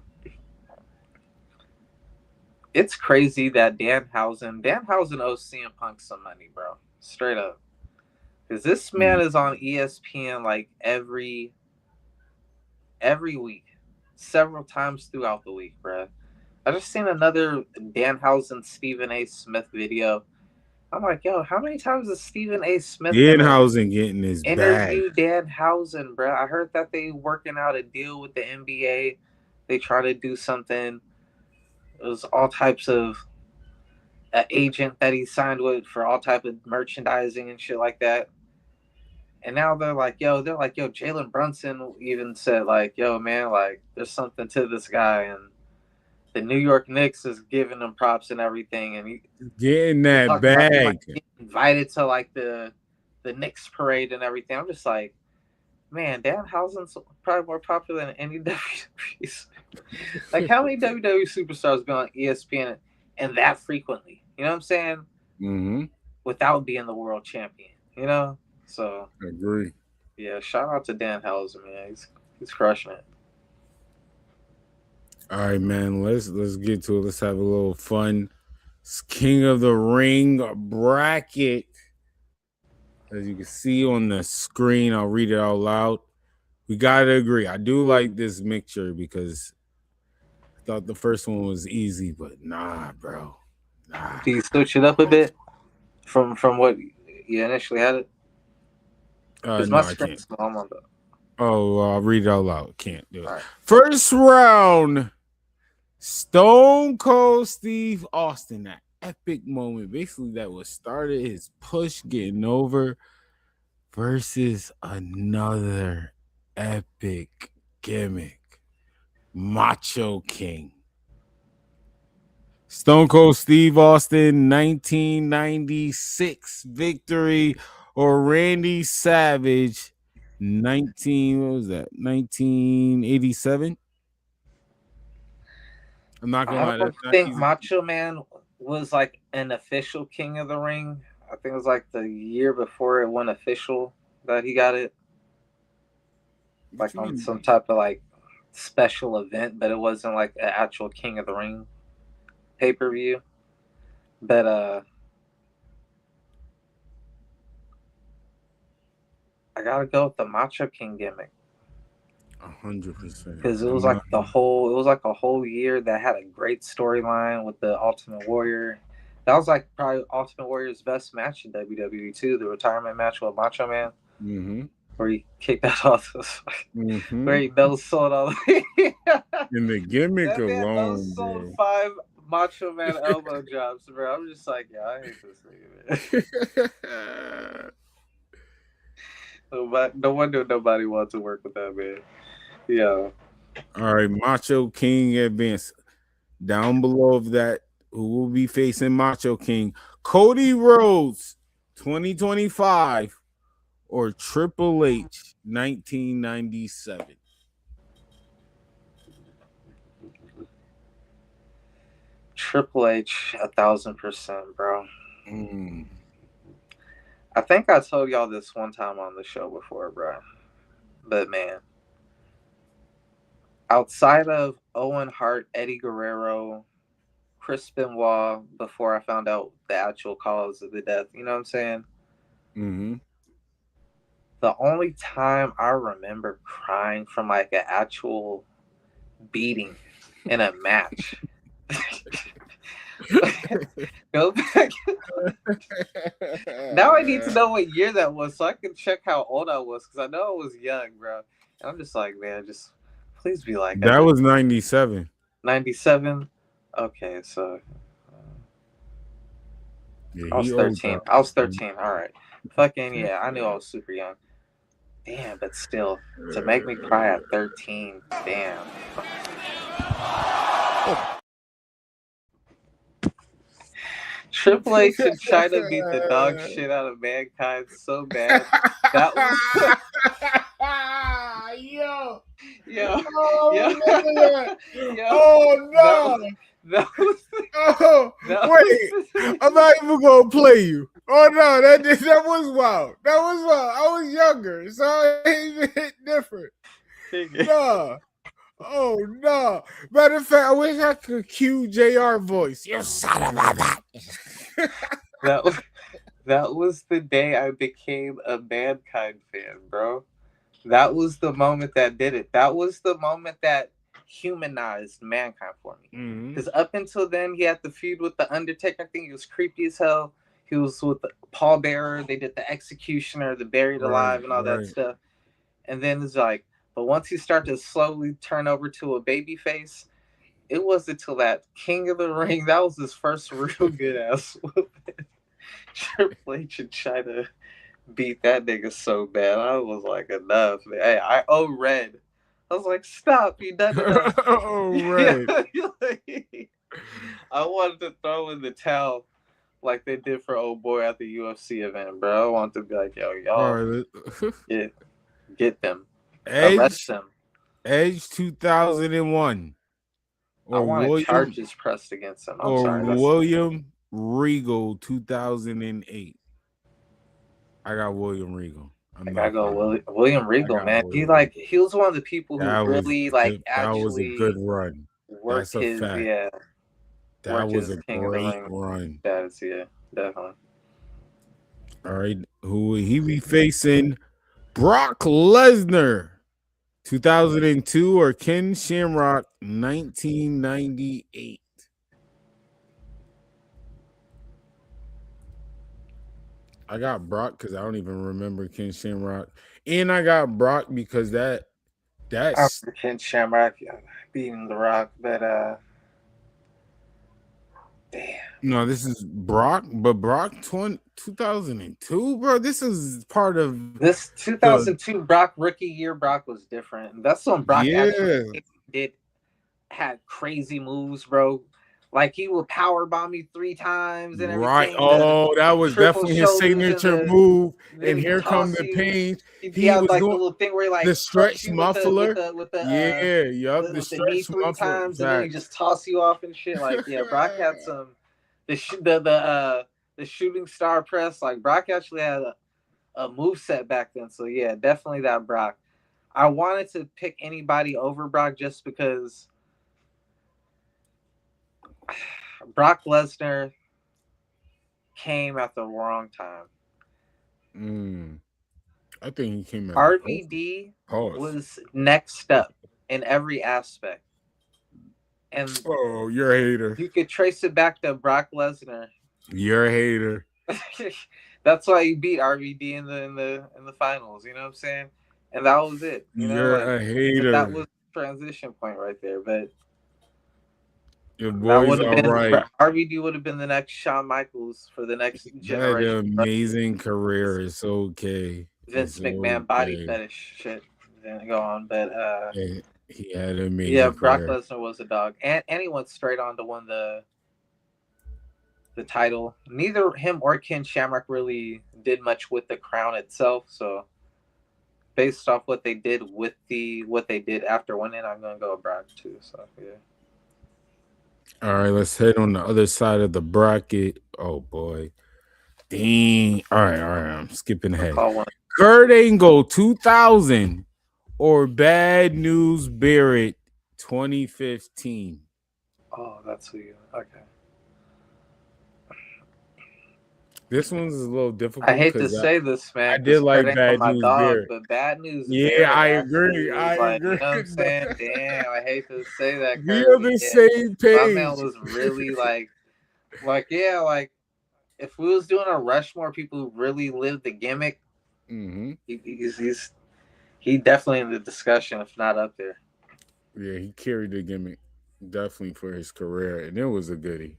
it's crazy that Danhausen owes CM Punk some money, bro. Straight up. Because this man is on ESPN like every week, several times throughout the week, bro. I just seen another Danhausen Stephen A. Smith video. I'm like, yo, how many times is Stephen A. Smith Danhausen getting his interview bag? Danhausen, bro? I heard that they working out a deal with the NBA. They try to do something. It was all types of an agent that he signed with for all type of merchandising and shit like that. And now they're like, yo, Jalen Brunson even said, like, yo, man, like, there's something to this guy. And the New York Knicks is giving him props and everything. And he getting that bag. Invited to, like, the Knicks parade and everything. I'm just like, man, Danhausen's probably more popular than any WWE. Like, how many WWE superstars go on ESPN and that frequently? You know what I'm saying? Mm-hmm. Without being the world champion, you know? So I agree. Yeah, shout out to Danhausen, man. He's crushing it. All right, man. Let's get to it. Let's have a little fun. It's King of the Ring bracket. As you can see on the screen, I'll read it out loud. We gotta agree. I do like this mixture because I thought the first one was easy, but nah, bro. Nah. Do you switch it up a bit from what you initially had it? No, I can't. Oh, I'll read it out loud. Can't do it. Right. First round, Stone Cold Steve Austin. That epic moment, basically, that was started his push getting over versus another epic gimmick, Macho King. Stone Cold Steve Austin, 1996 victory, or Randy Savage, 1987? I'm not gonna lie. I don't think Macho Man was like an official King of the Ring. I think it was like the year before it went official that he got it. Like on some type of like special event, but it wasn't like an actual King of the Ring pay-per-view. But I gotta go with the Macho King gimmick. 100%. Because it was like a whole year that had a great storyline with the Ultimate Warrior. That was like probably Ultimate Warrior's best match in WWE too, the retirement match with Macho Man. Mm-hmm. Where he kicked that off, where he no sold all the way. And the gimmick that man alone, no sold bro. 5 Macho Man elbow drops, bro. I'm just like, yeah, I hate this nigga, man. No wonder nobody wants to work with that man. Yeah. All right, Macho King advance. Down below of that, who will be facing Macho King? Cody Rhodes, 2025, or Triple H, 1997. Triple H, 1,000%, bro. I think I told y'all this one time on the show before, bro. But man, outside of Owen Hart, Eddie Guerrero, Chris Benoit, before I found out the actual cause of the death, you know what I'm saying? Mm-hmm. The only time I remember crying from like an actual beating in a match. Go back. Now I need to know what year that was so I can check how old I was, because I know I was young, bro. And I'm just like, man, just please be like that was 97. 97? Okay, so yeah, I was 13. I was 13. All right. Fucking yeah, I knew I was super young. Damn, but still, to make me cry at 13, damn. Triple H and Chyna beat the dog shit out of Mankind so bad. That was yo. Oh no. Wait, I'm not even gonna play you. Oh no, that was wild. That was wild. I was younger, so it hit different. No. Oh no. Matter of fact, I wish I could cue JR voice. You son of a bitch. That was the day I became a Mankind fan, bro. That was the moment that did it. That was the moment that humanized Mankind for me. Because up until then, he had the feud with the Undertaker. I think he was creepy as hell. He was with the Paul Bearer. They did the Executioner, the Buried Alive, and all that stuff. And then it's like, but once he started to slowly turn over to a baby face, it wasn't until that King of the Ring. That was his first real good ass whooping. Triple H and China beat that nigga so bad. I was like, enough, man. Hey, I owe Red. I was like, stop, you done enough. Oh, Red. I wanted to throw in the towel like they did for old boy at the UFC event, bro. I wanted to be like, yo, y'all get them. Arrest them. Edge 2001. I want charges pressed against him. William Regal 2008. I got William Regal. I gotta go William Regal, man. He was one of the people who really actually that was a good run. That's a fact. That was a great run. That's definitely. All right, who will he be facing? Brock Lesnar 2002 or Ken Shamrock 1998? I got Brock because I don't even remember Ken Shamrock, and I got Brock because that's Ken Shamrock beating The Rock, but damn. No, this is Brock, but Brock 2002, bro. This is part of this 2002 Brock rookie year. Brock was different. That's when Brock actually had crazy moves, bro. Like he would power bomb you 3 times and everything. Right. Oh, that was definitely his signature move. And here comes the pain. He had like the little thing where he like the stretch muffler. With the the stretch muffler 3 times, and then he just toss you off and shit. Like Brock had some the shooting star press. Like Brock actually had a move set back then. So yeah, definitely that Brock. I wanted to pick anybody over Brock just because Brock Lesnar came at the wrong time. I think he came at RVD was next up in every aspect. And you're a hater. You could trace it back to Brock Lesnar. You're a hater. That's why he beat RVD in the finals, you know what I'm saying? And that was it. You're a hater. That was the transition point right there, but your boy's all right. RVD would have been the next Shawn Michaels for the next generation. That amazing career. It's okay. Vince McMahon body fetish shit. Didn't go on, but he had an amazing Brock career. Lesnar was a dog, and he went straight on to win the title. Neither him or Ken Shamrock really did much with the crown itself. So, based off what they did after winning, I'm gonna go with Brock too. So yeah. All right, let's head on the other side of the bracket. Oh boy, dang! All right. I'm skipping ahead. Kurt Angle 2000 or Bad News Barrett 2015. Oh, that's who you. Okay. This one's a little difficult. I hate to say this, man. I did like Bad News Barrett, but Bad News. Yeah, I agree. I agree. You know what I'm saying? Damn, I hate to say that. We on the same page. My man was really like if we was doing a Rushmore, people who really lived the gimmick, he definitely in the discussion, if not up there. Yeah, he carried the gimmick definitely for his career, and it was a goodie.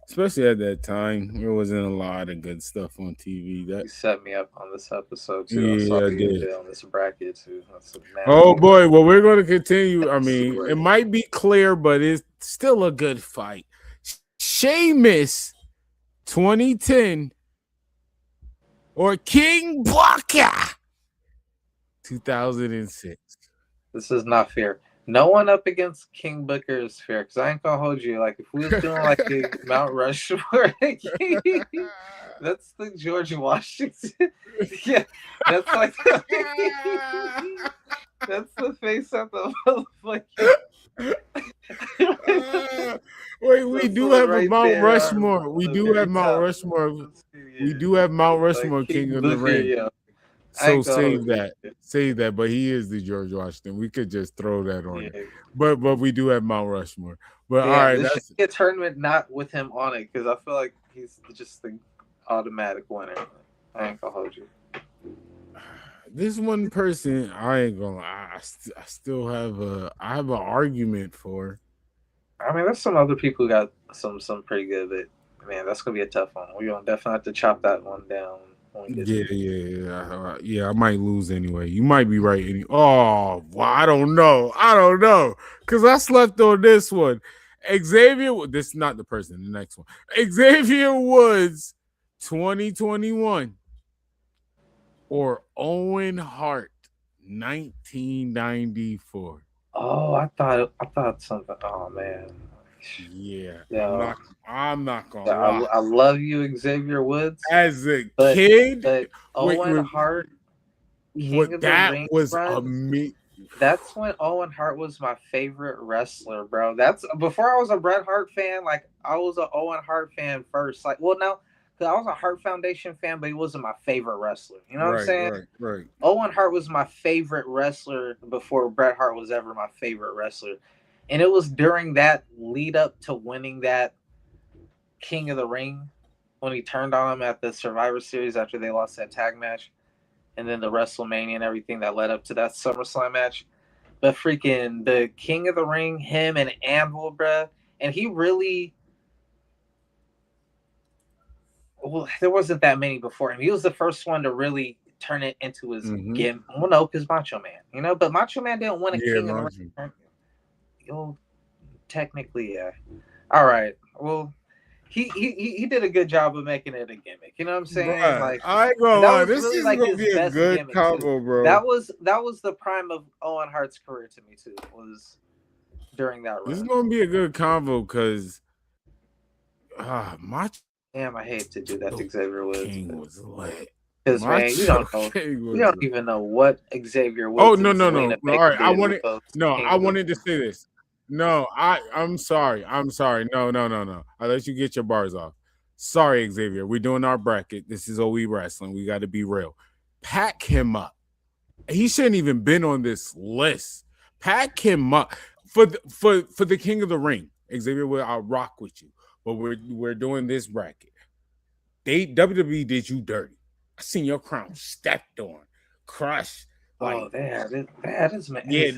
Especially at that time, there wasn't a lot of good stuff on TV. You set me up on this episode too. Yeah, I did. On this bracket too. Oh boy, well we're going to continue. I mean, it might be clear, but it's still a good fight. Sheamus 2010 or King Booker 2006. This is not fair. No one up against King Booker is fair, because I ain't gonna hold you. Like, if we was doing like the Mount Rushmore, that's the George Washington. Yeah, that's like That's the face of the motherfucker. Wait, we That's do the one have a right Mount there. Rushmore. We The do have very Mount top. Rushmore. We Yeah. do have Mount Rushmore, King King of the Booker, Ring. yeah. I So ain't gonna save hold you. that. Save that. But he is the George Washington. We could just throw that on Yeah. there. But we do have Mount Rushmore. But all Damn, right, this that's should be a tournament not with him on it because I feel like he's just the automatic winner. I ain't gonna hold you. this one person. I ain't gonna. I still have I have an argument for. I mean, there's some other people who got some pretty good, but man, that's gonna be a tough one. We're gonna definitely have to chop that one down when we get Yeah. I might lose anyway. You might be right. Oh, well, I don't know. Because I slept on this one. Xavier, this is not the person. The next one, Xavier Woods, 2021, or Owen Hart, 1994. Oh, I thought something. Oh man. Yeah, Yeah. I'm not gonna lie. I love you, Xavier Woods. As a kid, but Owen Hart, King of the Ring, was bro, amazing. That's when Owen Hart was my favorite wrestler, bro. That's before I was a Bret Hart fan. Like I was an Owen Hart fan first. Like, well, no, because I was a Hart Foundation fan, but he wasn't my favorite wrestler. You know what I'm saying? Right. Owen Hart was my favorite wrestler before Bret Hart was ever my favorite wrestler. And it was during that lead up to winning that King of the Ring when he turned on him at the Survivor Series after they lost that tag match. And then the WrestleMania and everything that led up to that SummerSlam match. But freaking the King of the Ring, him and Anvil, bruh. And he really... Well, there wasn't that many before him. He was the first one to really turn it into his gimmick. Well, no, because Macho Man. You know, but Macho Man didn't win a King of the Ring. Well, technically, yeah. All right. Well, he did a good job of making it a gimmick. You know what I'm saying? Bruh, like I ain't gonna lie. This really is like gonna his be a best good gimmick, combo, too. bro. That was the prime of Owen Hart's career to me too. Was during that run. This is gonna be a good combo because Damn, I hate to do that to Xavier Woods. King was lit. Because man, you don't even know what Xavier Woods. Oh no. All right, I wanted to say this. No, I'm sorry. No. I'll let you get your bars off. Sorry, Xavier. We're doing our bracket. This is OE Wrestling. We got to be real. Pack him up. He shouldn't even been on this list. Pack him up for the King of the Ring. Xavier, I'll rock with you. But we're doing this bracket. WWE did you dirty. I seen your crown stepped on, crushed. Like, that is man. Yeah,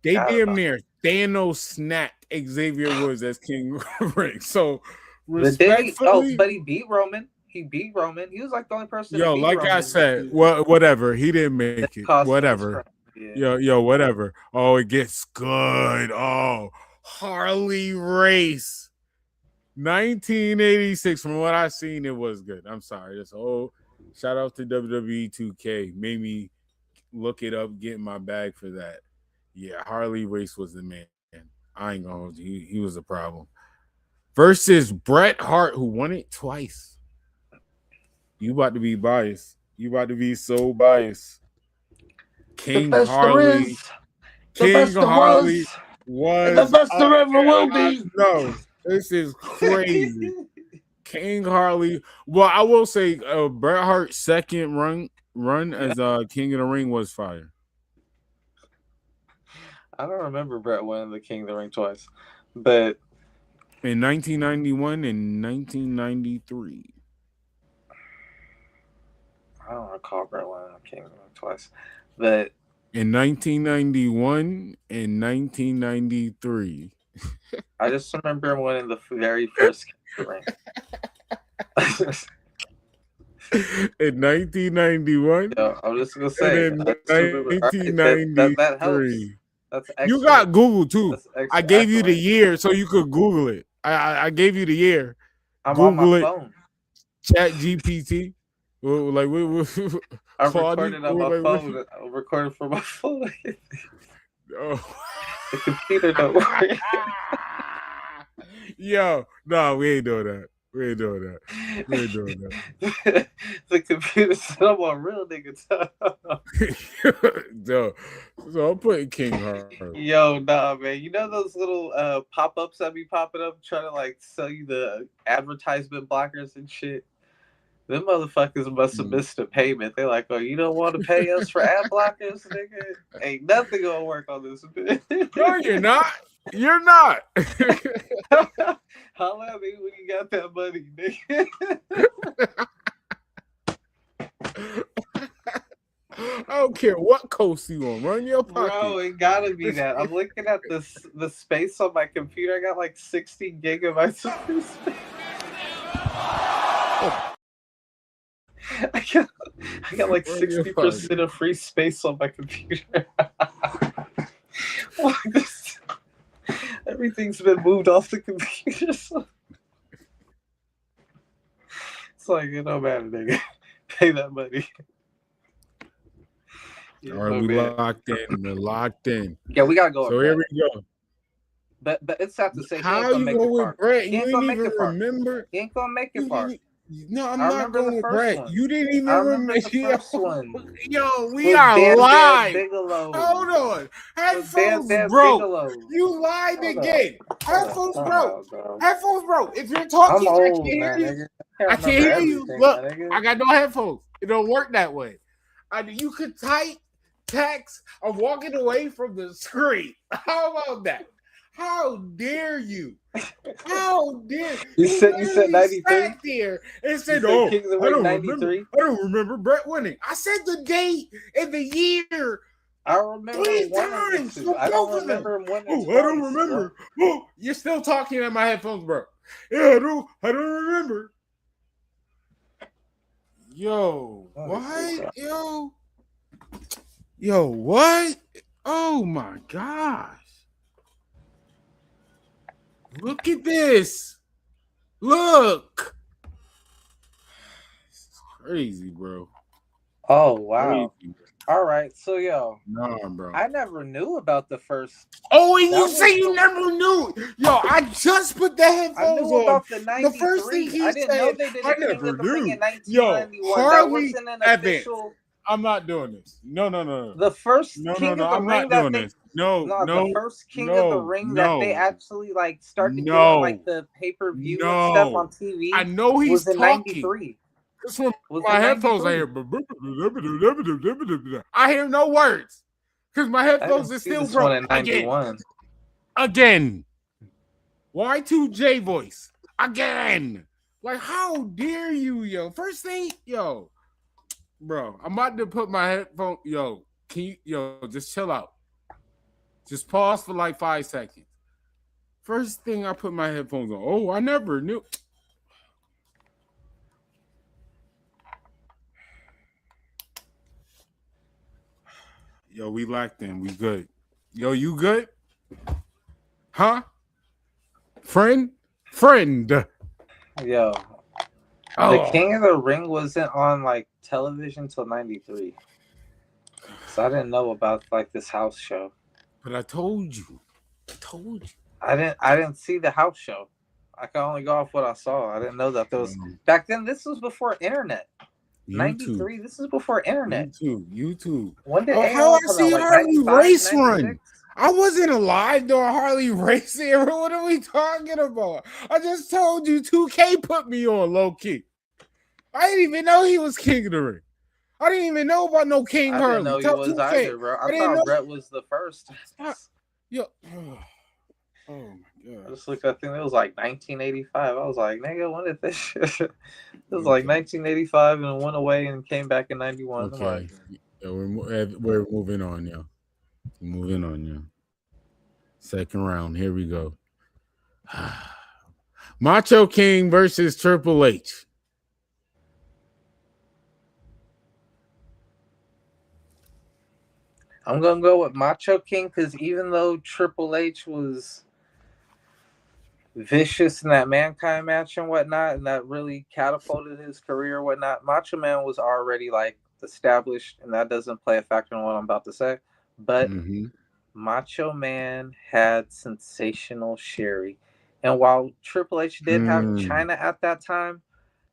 they damn near Thanos snapped Xavier Woods as King of the Ring. So respectfully, but he beat Roman. He beat Roman. He was like the only person. Yo, like Roman. I said, whatever. He didn't make it. Whatever. Yeah. Yo, whatever. Oh, it gets good. Oh, Harley Race. 1986. From what I've seen, it was good. I'm sorry. That's shout out to WWE 2K. Made me look it up, get in my bag for that. Yeah, Harley Race was the man. I ain't gonna hold you. He was a problem. Versus Bret Hart, who won it twice. You about to be biased. You about to be so biased. King Harley. King Harley was the best there ever will be. No, this is crazy. King Harley. Well, I will say Bret Hart's second run as King of the Ring was fire. I don't remember Bret winning the King of the Ring twice, but in 1991 and 1993. I don't recall Bret winning the King of the Ring twice, but in 1991 and 1993. I just remember him winning the very first King of the Ring. In 1991. Yeah, I'm just gonna say. And in 1993. That's extra. You got Google too. I gave you the year so you could Google it. I gave you the year. I'm Google on my phone. Chat GPT. Like I'm recording on my phone. I'm recording from my phone. Oh. The computer don't work. Yo, no, we ain't doing that. We ain't doing that. We ain't doing that. The computer said I'm on real nigga time. Yo, so I'm putting King Harley. Yo, nah, man. You know those little pop-ups that be popping up trying to like sell you the advertisement blockers and shit? Them motherfuckers must have missed a payment. They're like, oh, you don't want to pay us for ad blockers, nigga? Ain't nothing gonna work on this. No, you're not. You're not. Holla at me when you got that money, nigga. I don't care what coast you on. Run your pocket. Bro, it gotta be that. I'm looking at the space on my computer. I got like 60 gigabytes of free space. I got like 60% of free space on my computer. Everything's been moved off the computer. So. It's like, it don't matter, nigga. Pay that money. All right, we locked in. We're locked in. Yeah, we gotta go. So here we go. But it's sad to say, how you go with Brett? You didn't even remember. He ain't gonna make it far. No, I'm not going with Brett. You didn't even remember the first one. Yo, we are live. Hold on. Headphones broke. Bigelow. You lied again. Headphones broke. Headphones broke. If you're talking, I can't hear you. I can't hear you. Look, I got no headphones. It don't work that way. You could type text. I'm walking away from the screen. How about that? How dare you? How dare you? said 93 there and said, "Oh, I don't remember Brett winning." I said the date and the year. I remember 3 times. I don't remember him winning. Oh, I don't remember. Oh, you're still talking at my headphones, bro. Yeah, I don't remember. Yo, what? Yo, what? Oh my gosh. Look at this. Look. This is crazy, bro. Oh, wow. Crazy. All right. So, nah, bro. I never knew about the first. Oh, and you say you never knew. Yo, I just put the headphones on. I knew about the 93. The first thing he I didn't said, know they did I never knew. Yo, Harley Evans. I'm not doing this. No. The first King of the I'm Ring not doing this. No. The first King of the Ring that they actually like started doing like the pay-per-view and stuff on TV. I know he's was in talking. 93. This one, my headphones I hear. I hear no words because my headphones are still broke. Again. Y2J voice again. Like, how dare you, yo? First thing, yo. Bro, I'm about to put my headphone. Yo, can you, just chill out. Just pause for like 5 seconds. First thing I put my headphones on. Oh, I never knew. Yo, we locked in. We good. Yo, you good? Huh? Friend? Yo. The King of the Ring wasn't on like television till 93. So I didn't know about like this house show. But I told you. I didn't see the house show. I can only go off what I saw. I didn't know that there was back then. This was before internet. YouTube. 93. This is before internet. YouTube. When did how I see Harley race run? I wasn't alive during Harley race era. What are we talking about? I just told you 2K put me on low key. I didn't even know he was King of the Ring. I didn't even know about no King Harley. I didn't know he was 2K. Either, bro. I thought Brett was the first. Yo. Oh my god. I just looked, I think it was like 1985. I was like, nigga, when did this shit? It was like 1985 and went away and came back in 91. Okay. Like, yeah, we're moving on, yo. Moving on, yo. Second round. Here we go. Macho King versus Triple H. I'm gonna go with Macho King because even though Triple H was vicious in that Mankind match and whatnot, and that really catapulted his career and whatnot, Macho Man was already like established, and that doesn't play a factor in what I'm about to say. But Macho Man had sensational Sherry. And while Triple H did have China at that time,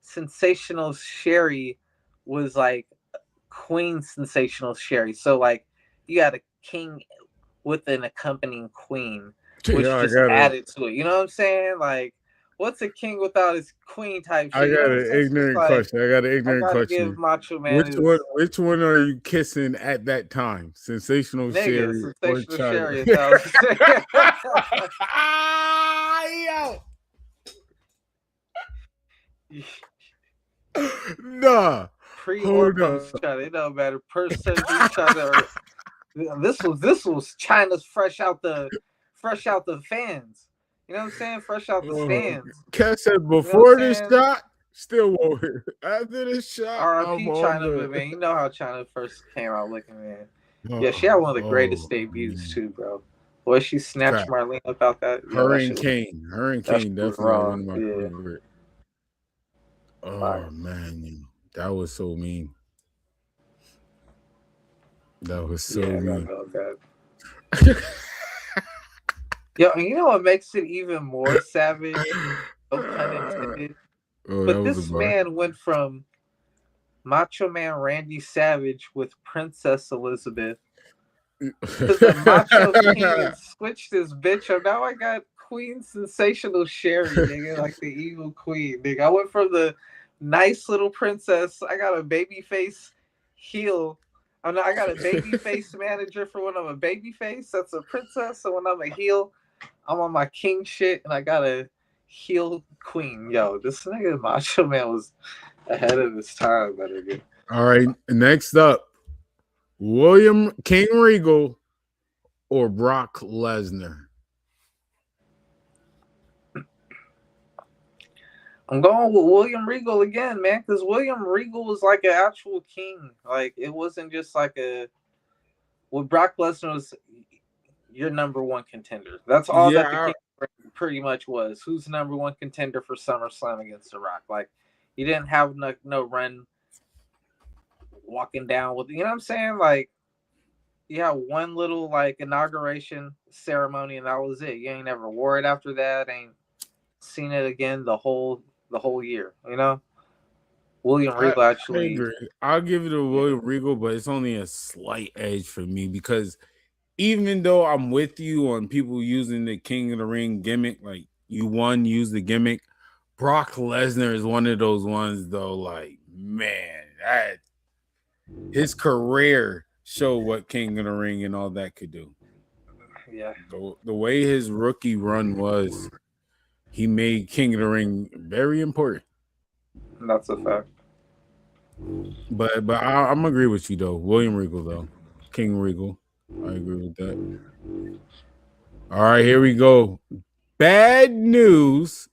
Sensational Sherry was like Queen Sensational Sherry. So like you got a king with an accompanying queen, which just added to it. You know what I'm saying? Like, what's a king without his queen type shit? I got an ignorant question. I got an ignorant question. Give Macho Man which one are you kissing at that time? Sensational Sherry or China? Nah. Pre-order China, it don't matter. Person China. This was China's fresh out the fans. You know what I'm saying? Fresh out the fans. Cat said before this shot, still won't hit. After this shot, R.I.P. China, but man, you know how China first came out looking, man. Yeah, she had one of the greatest debuts too, bro. Boy, she snatched Marlene about that. Her and Kane definitely one of my favorite. Oh man, that was so mean. That was so mean. Yo, and you know what makes it even more savage? No pun intended. But this man went from Macho Man Randy Savage with Princess Elizabeth to the Macho King switched this bitch up. Now I got Queen Sensational Sherry, nigga, like the evil queen, nigga. I went from the nice little princess. I got a baby face heel. I got a baby face manager for when I'm a baby face. That's a princess. So when I'm a heel, I'm on my king shit, and I got a heel queen. Yo, this nigga Macho Man was ahead of his time, that nigga. All right, next up, William King Regal or Brock Lesnar? I'm going with William Regal again, man, because William Regal was like an actual king. Like, it wasn't just like a... With Brock Lesnar was your number one contender. That's all that the king pretty much was. Who's number one contender for SummerSlam against The Rock? Like, you didn't have no run walking down with... You know what I'm saying? Like, you had one little, like, inauguration ceremony, and that was it. You ain't never wore it after that. Ain't seen it again the whole year, you know. William Regal actually. I agree. I'll give it to William Regal, but it's only a slight edge for me because even though I'm with you on people using the King of the Ring gimmick, like use the gimmick, Brock Lesnar is one of those ones though. Like, man, his career showed what King of the Ring and all that could do. Yeah. The way his rookie run was, he made King of the Ring very important. That's a fact. But I'm agree with you though. William Regal though, King Regal. I agree with that. All right, here we go. Bad News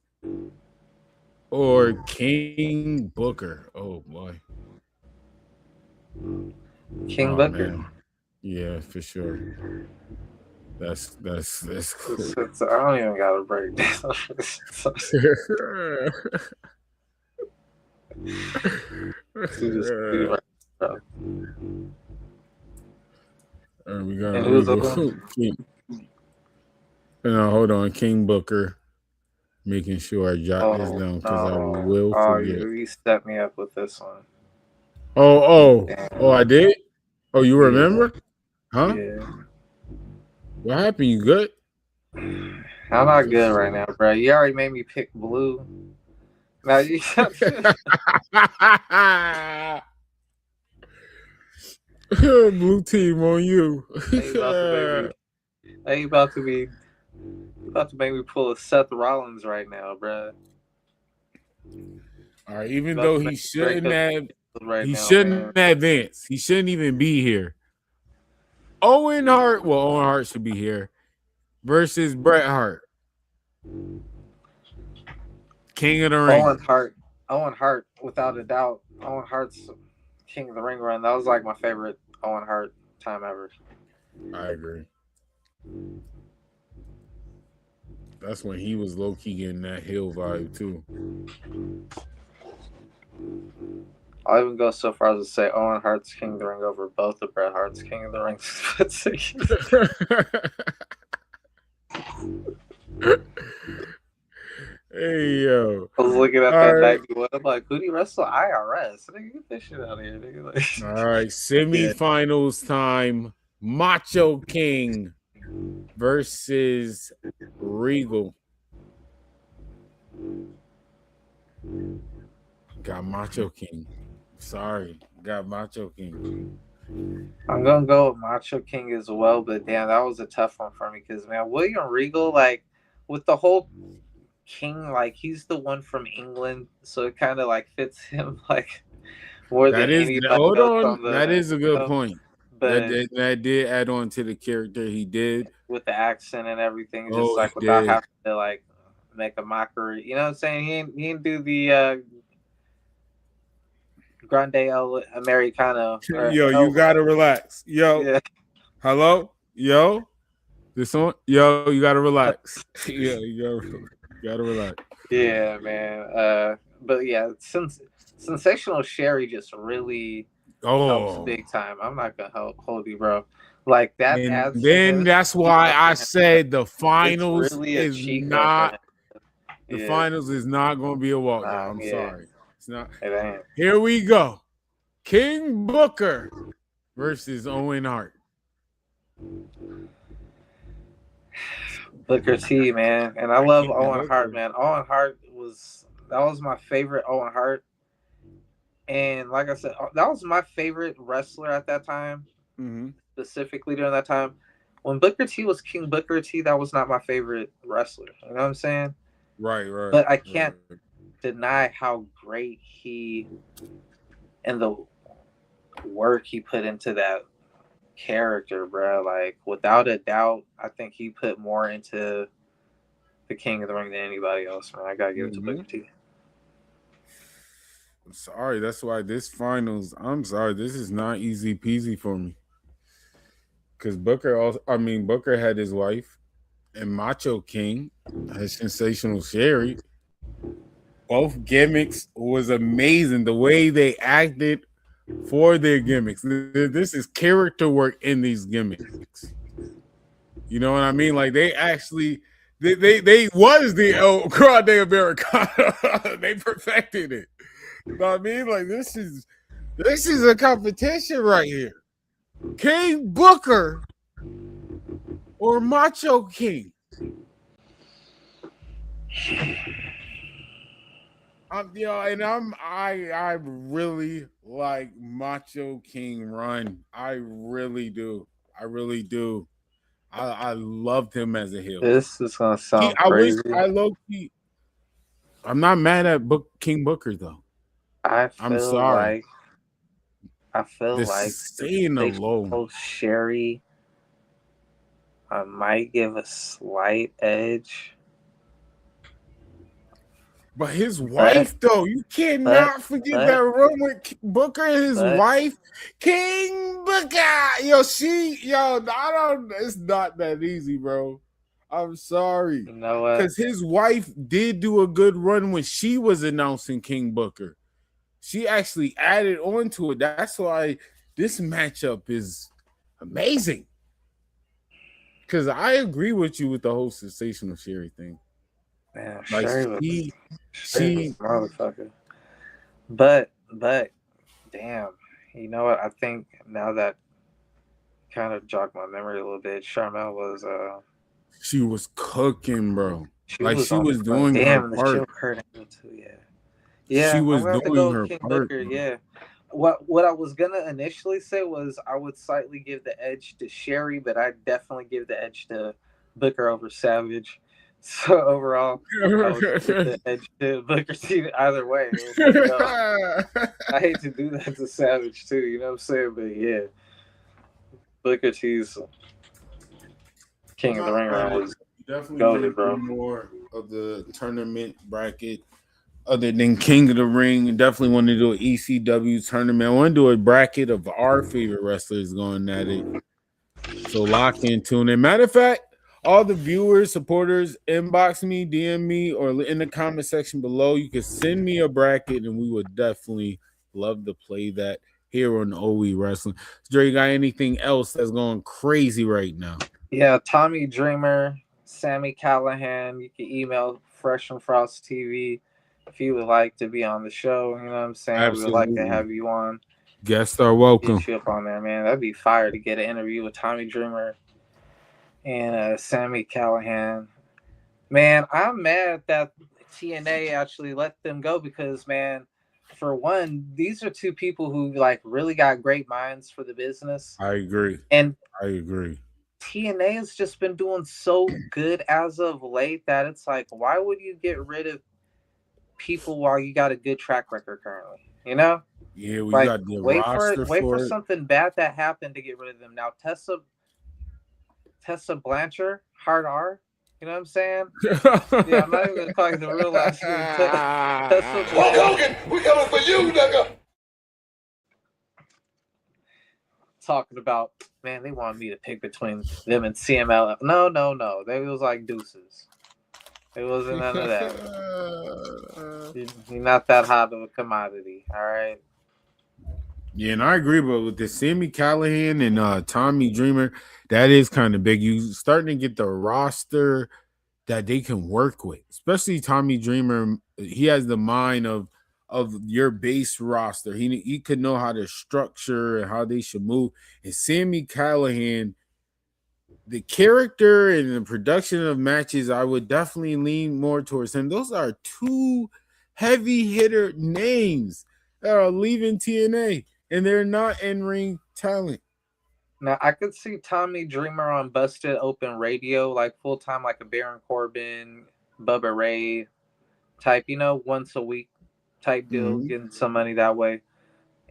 or King Booker? Oh boy, King Booker. Man. Yeah, for sure. That's cool. I don't even got a break down. We got hold on, King Booker. Making sure I jot this down because I will forget. You set me up with this one. Oh, I did? Oh, you remember? Huh? Yeah. What happened? You good? I'm not good right now, bro. You already made me pick blue. Now you blue team on you. You about to make me pull a Seth Rollins right now, bro. All right, even though he shouldn't advance. He shouldn't even be here. Owen Hart should be here versus Bret Hart. King of the Ring. Owen Hart, without a doubt. Owen Hart's King of the Ring run. That was like my favorite Owen Hart time ever. I agree. That's when he was low-key getting that heel vibe too. I'll even go so far as to say Owen Hart's King of the Ring over both of Bret Hart's King of the Ring. Hey yo. I was looking at All that right. 91. I'm like, who do you wrestle IRS? Nigga, get this shit out of here, nigga. Like, All right. Semifinals time. Macho King versus Regal. Got Macho King. Sorry. Got Macho King. I'm gonna go with Macho King as well, but damn, that was a tough one for me because man, William Regal, like with the whole King, like he's the one from England, so it kind of like fits him like more That than is anybody hold else on. on That the. is a good point. But That did add on to the character he did. with the accent and everything, just Oh, like he without did. having to like make a mockery, you know what I'm saying? He didn't do the Grande Americano. Yo, you gotta relax. Yo, Yeah. hello, yo, this one, yo, you gotta relax. Yeah, you gotta relax. Yeah, man. But yeah, since Sensational Sherry just really helps Oh, big time. I'm not gonna hold you, bro. Like that and adds to then his that's why cheekbone I for him. said the It's finals really a is Chico for not. him. The Yeah. finals is not gonna be a walk down. I'm Yeah. sorry, it's not. It ain't. Here we go. King Booker versus Owen Hart. Booker T, man, and I love King Owen Booker. Hart, man. Owen Hart was my favorite Owen Hart, and like I said, that was my favorite wrestler at that time, specifically during that time. When Booker T was King Booker T, that was not my favorite wrestler. You know what I'm saying? Right. But I can't deny how great he and the work he put into that character, bro. Like without a doubt, I think he put more into the King of the Ring than anybody else, man. I gotta give it to Booker T. I'm sorry. That's why this finals. I'm sorry. This is not easy peasy for me. Because Booker had his wife, and Macho King had Sensational Sherry. Both gimmicks was amazing. The way they acted for their gimmicks. This is character work in these gimmicks. You know what I mean? Like they actually, they was the El Grande Americana. They perfected it. You know what I mean? Like this is a competition right here. King Booker or Macho King? I really like Macho King run. I really do. I loved him as a heel. This is gonna sound crazy. I'm not mad at King Booker though. I'm sorry. I feel like staying alone. Sherry, I might give a slight edge. But his wife, though, you cannot forget that run with Booker and his wife, King Booker. It's not that easy, bro. I'm sorry. You know what? Because his wife did do a good run when she was announcing King Booker. She actually added on to it. That's why this matchup is amazing. Because I agree with you with the whole Sensational Sherry thing. Man, like she motherfucker. But damn, you know what? I think now that kind of jogged my memory a little bit. Charmel was she was cooking, bro. She was doing her part. Yeah, she was doing her King part. Booker, yeah. What I was gonna initially say was I would slightly give the edge to Sherry, but I definitely give the edge to Booker over Savage. So overall, I would give the edge to Booker T either way. I hate to do that to Savage too, you know what I'm saying? But yeah, Booker T's King of the Ring was definitely bro. More of the tournament bracket other than King of the Ring. Definitely want to do an ECW tournament. I want to do a bracket of our favorite wrestlers going at it. So lock in, tune in. Matter of fact, all the viewers, supporters, inbox me, DM me, or in the comment section below. You can send me a bracket, and we would definitely love to play that here on OE Wrestling. Dre, you got anything else that's going crazy right now? Yeah, Tommy Dreamer Sammy Callahan. You can email FRESH&FRASStv if you would like to be on the show. You know what I'm saying? Absolutely. We would like to have you on. Guests are welcome. Get you up on there, man. That'd be fire to get an interview with Tommy Dreamer and Sammy Callahan. Man, I'm mad that TNA actually let them go because, man, for one, these are two people who like really got great minds for the business. I agree. And I agree. TNA has just been doing so good as of late that it's like, why would you get rid of people while you got a good track record currently? You know? Yeah, we like, got the wait roster for it. something bad that happened to get rid of them. Now Tessa Blanchard, Hard R. You know what I'm saying? Yeah, I'm not even gonna call you the real last name. Tessa Blanchard. We coming for you, nigga. Talking about, man, they wanted me to pick between them and CML. No. They was like deuces. It wasn't none of that. You're not that hot of a commodity, all right? Yeah, and I agree, but with the Sammy Callahan and Tommy Dreamer, that is kind of big. You starting to get the roster that they can work with, especially Tommy Dreamer. He has the mind of your base roster. He could know how to structure and how they should move. And Sammy Callahan, the character and the production of matches, I would definitely lean more towards him. Those are two heavy hitter names that are leaving TNA, and they're not in-ring talent. Now, I could see Tommy Dreamer on Busted Open Radio, like full-time, like a Baron Corbin, Bubba Ray type, once a week type deal, getting some money that way.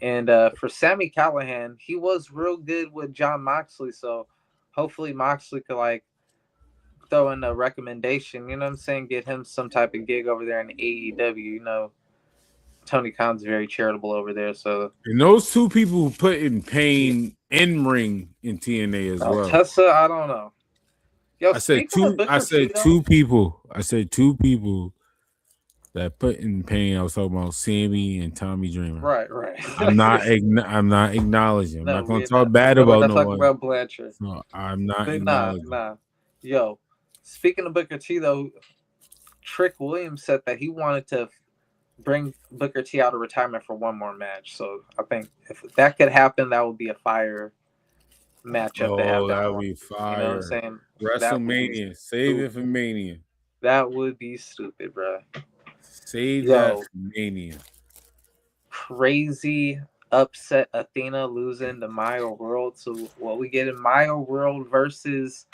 And for Sammy Callahan, he was real good with John Moxley, so hopefully Moxley could, like, throw in a recommendation, you know what I'm saying, get him some type of gig over there in AEW, Tony Khan's very charitable over there, so. And those two people who put in pain in ring in TNA as well. Tessa, I don't know. Yo, I said two people. I said two people that put in pain. I was talking about Sammy and Tommy Dreamer. Right. I'm not acknowledging. I'm not going to talk bad about no one. About Blanchard. No, I'm not acknowledging. Nah. Yo, speaking of Booker T, though, Trick Williams said that he wanted to bring Booker T out of retirement for one more match. So I think if that could happen, that would be a fire matchup to have. That would be fire. You know what I'm saying? WrestleMania. Save it for Mania. That would be stupid, bro. Save that for Mania. Crazy upset Athena losing to Maya World. So what we get in Maya World versus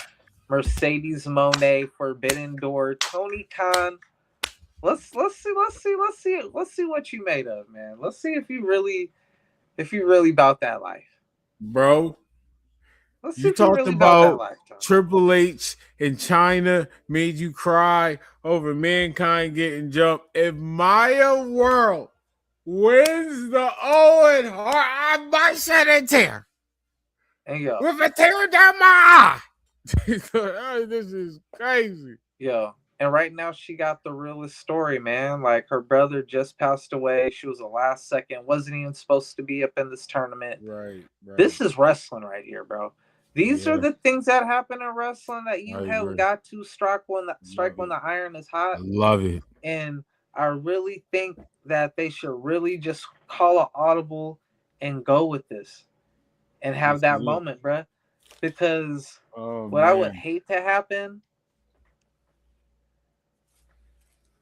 Mercedes Moné, Forbidden Door, Tony Khan. Let's see what you made of, man. Let's see if you really about that life, bro. Let's see you if you talked really about that life, Triple H in China made you cry over Mankind getting jumped. If Maya World wins the Owen Hart, I might shed a tear. And yo, with a tear down my eye. This is crazy. Yo. And right now, she got the realest story, man. Like, her brother just passed away. She was the last second. Wasn't even supposed to be up in this tournament. Right. This is wrestling right here, bro. These are the things that happen in wrestling that you have got to strike when the iron is hot. I love it. And I really think that they should really just call an audible and go with this and have that moment, bro. Because what I would hate to happen,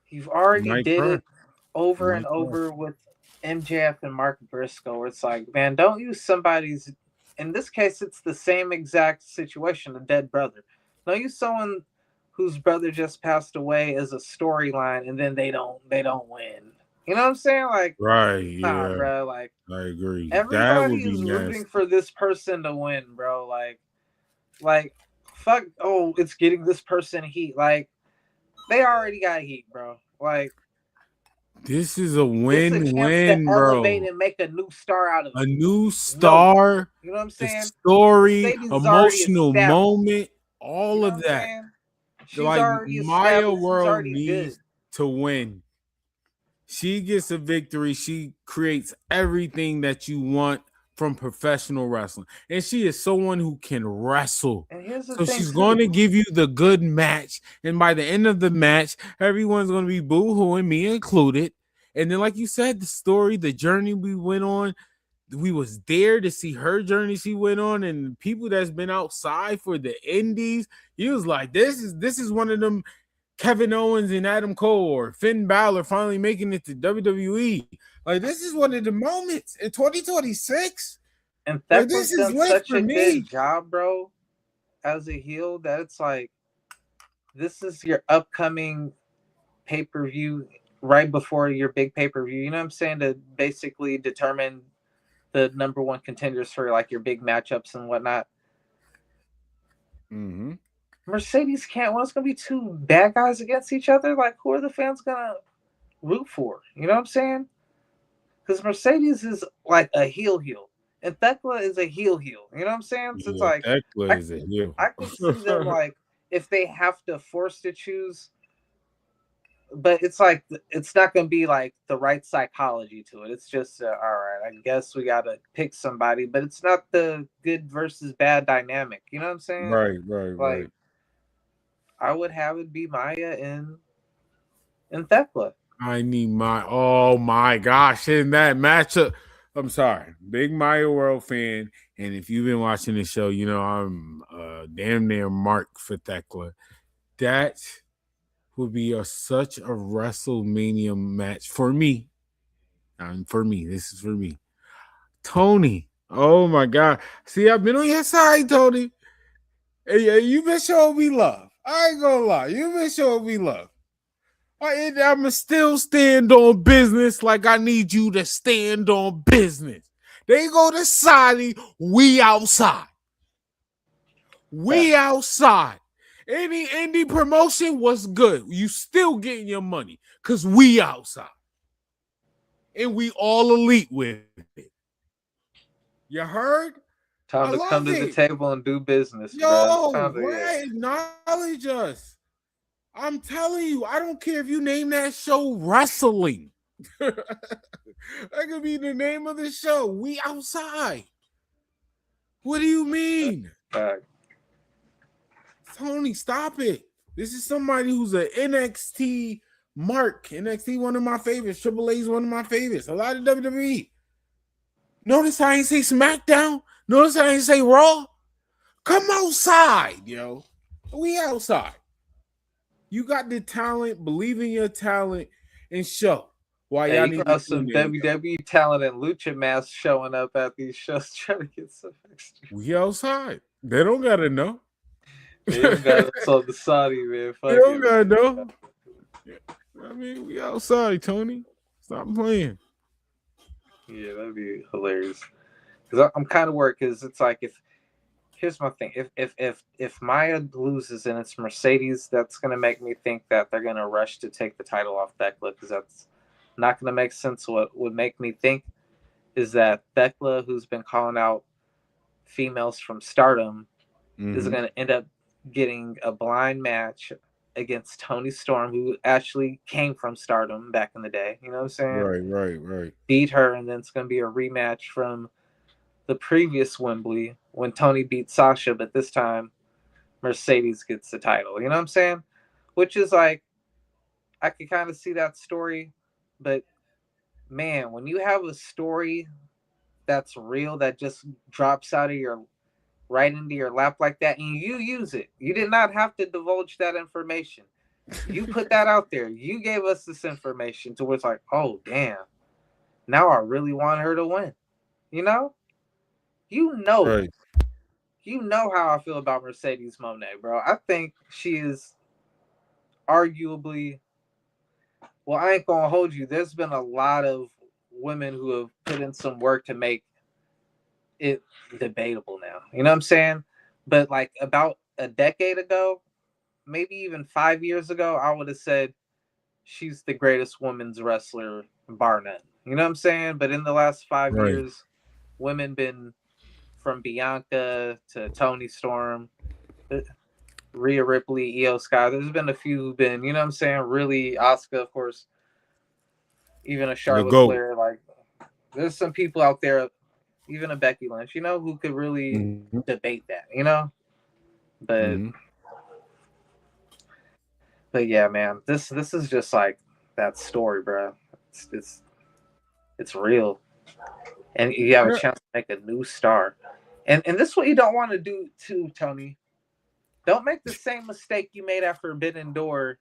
you've already did it over and over with MJF and Mark Briscoe. Where it's like, man, don't use somebody's. In this case, it's the same exact situation, a dead brother. Don't use someone whose brother just passed away as a storyline, and then they don't win. You know what I'm saying? Like, right? Nah, yeah, bro. Like, I agree. Everybody is rooting for this person to win, bro. Like, fuck. Oh, it's getting this person heat. Like, they already got heat, bro. Like, this is a win-win, bro. Elevate and make a new star out of it. A new star. You know what I'm saying? Story, emotional moment, all of that. Like, Maya World needs to win. She gets a victory. She creates everything that you want from professional wrestling. And she is someone who can wrestle. And here's the So thing, she's too. going to give you the good match. And by the end of the match, everyone's going to be boo-hooing, me included. And then, like you said, the story, the journey we went on, we was there to see her journey she went on, and people that's been outside for the indies, he was like, this is one of them Kevin Owens and Adam Cole or Finn Balor finally making it to WWE. Like, this is one of the moments in 2026. And like, this is done such a good job, bro, as a heel, that it's like, this is your upcoming pay-per-view right before your big pay-per-view. You know what I'm saying? To basically determine the number one contenders for like your big matchups and whatnot. Mm-hmm. Mercedes can't. Well, it's gonna be two bad guys against each other. Like, who are the fans gonna root for? You know what I'm saying? Because Mercedes is like a heel, and Thekla is a heel. You know what I'm saying? So it's like Thekla is a heel. I can see them like if they have to force to choose. But it's like it's not going to be like the right psychology to it. It's just all right. I guess we got to pick somebody, but it's not the good versus bad dynamic. You know what I'm saying? Right. I would have it be Maya and Thekla. I need oh my gosh, in that matchup. I'm sorry, big Maya World fan, and if you've been watching the show, you know I'm damn near mark for Thekla. That would be such a WrestleMania match for me. This is for me. Tony, oh my God. See, I've been on your side, Tony. Hey, you've been showing me love. I ain't gonna lie. You've been showing me love. I'ma still stand on business like I need you to stand on business. They go to Saudi, we outside. We outside. Any indie promotion was good. You still getting your money because we outside. And we all elite with it. You heard? Time to come to the table and do business. Yo, acknowledge us. I'm telling you, I don't care if you name that show wrestling. That could be the name of the show. We outside. What do you mean? Tony, stop it. This is somebody who's an NXT mark. NXT, one of my favorites. Triple A's one of my favorites. A lot of WWE. Notice I ain't say SmackDown. Notice I ain't say Raw. Come outside, yo. We outside. You got the talent, believe in your talent, and show. Why y'all need some WWE talent and lucha masks showing up at these shows trying to get some extra. We outside. They don't gotta know. They don't got us on the Saudi, man. They don't gotta know. I mean, we outside, Tony. Stop playing. Yeah, that'd be hilarious. Because I'm kind of worried because it's like here's my thing. If Maya loses and it's Mercedes, that's gonna make me think that they're gonna rush to take the title off Thekla because that's not gonna make sense. What would make me think is that Thekla, who's been calling out females from Stardom, is gonna end up getting a blind match against Toni Storm, who actually came from Stardom back in the day. You know what I'm saying? Right. Beat her, and then it's gonna be a rematch from the previous Wembley when Tony beat Sasha, but this time Mercedes gets the title. You know what I'm saying? Which is like, I could kind of see that story, but man, when you have a story that's real, that just drops out of your right into your lap like that, and you use it. You did not have to divulge that information. You put that out there. You gave us this information to where it's like, oh, damn. Now I really want her to win. You know? Right. You know how I feel about Mercedes Moné, bro. I think she is arguably, well, I ain't gonna hold you. There's been a lot of women who have put in some work to make it debatable now. You know what I'm saying? But like about a decade ago, maybe even 5 years ago, I would have said she's the greatest women's wrestler, bar none. You know what I'm saying? But in the last 5 years, women been from Bianca to Toni Storm, Rhea Ripley, Io Sky. There's been a few who've been, you know what I'm saying, really, Asuka, of course, even a Charlotte Flair. Like, there's some people out there even a Becky Lynch, you know, who could really debate that, you know. But but yeah, man, this is just like that story, bro. It's real, and you have a chance to make a new star, and this is what you don't want to do too, Tony. Don't make the same mistake you made after Forbidden Door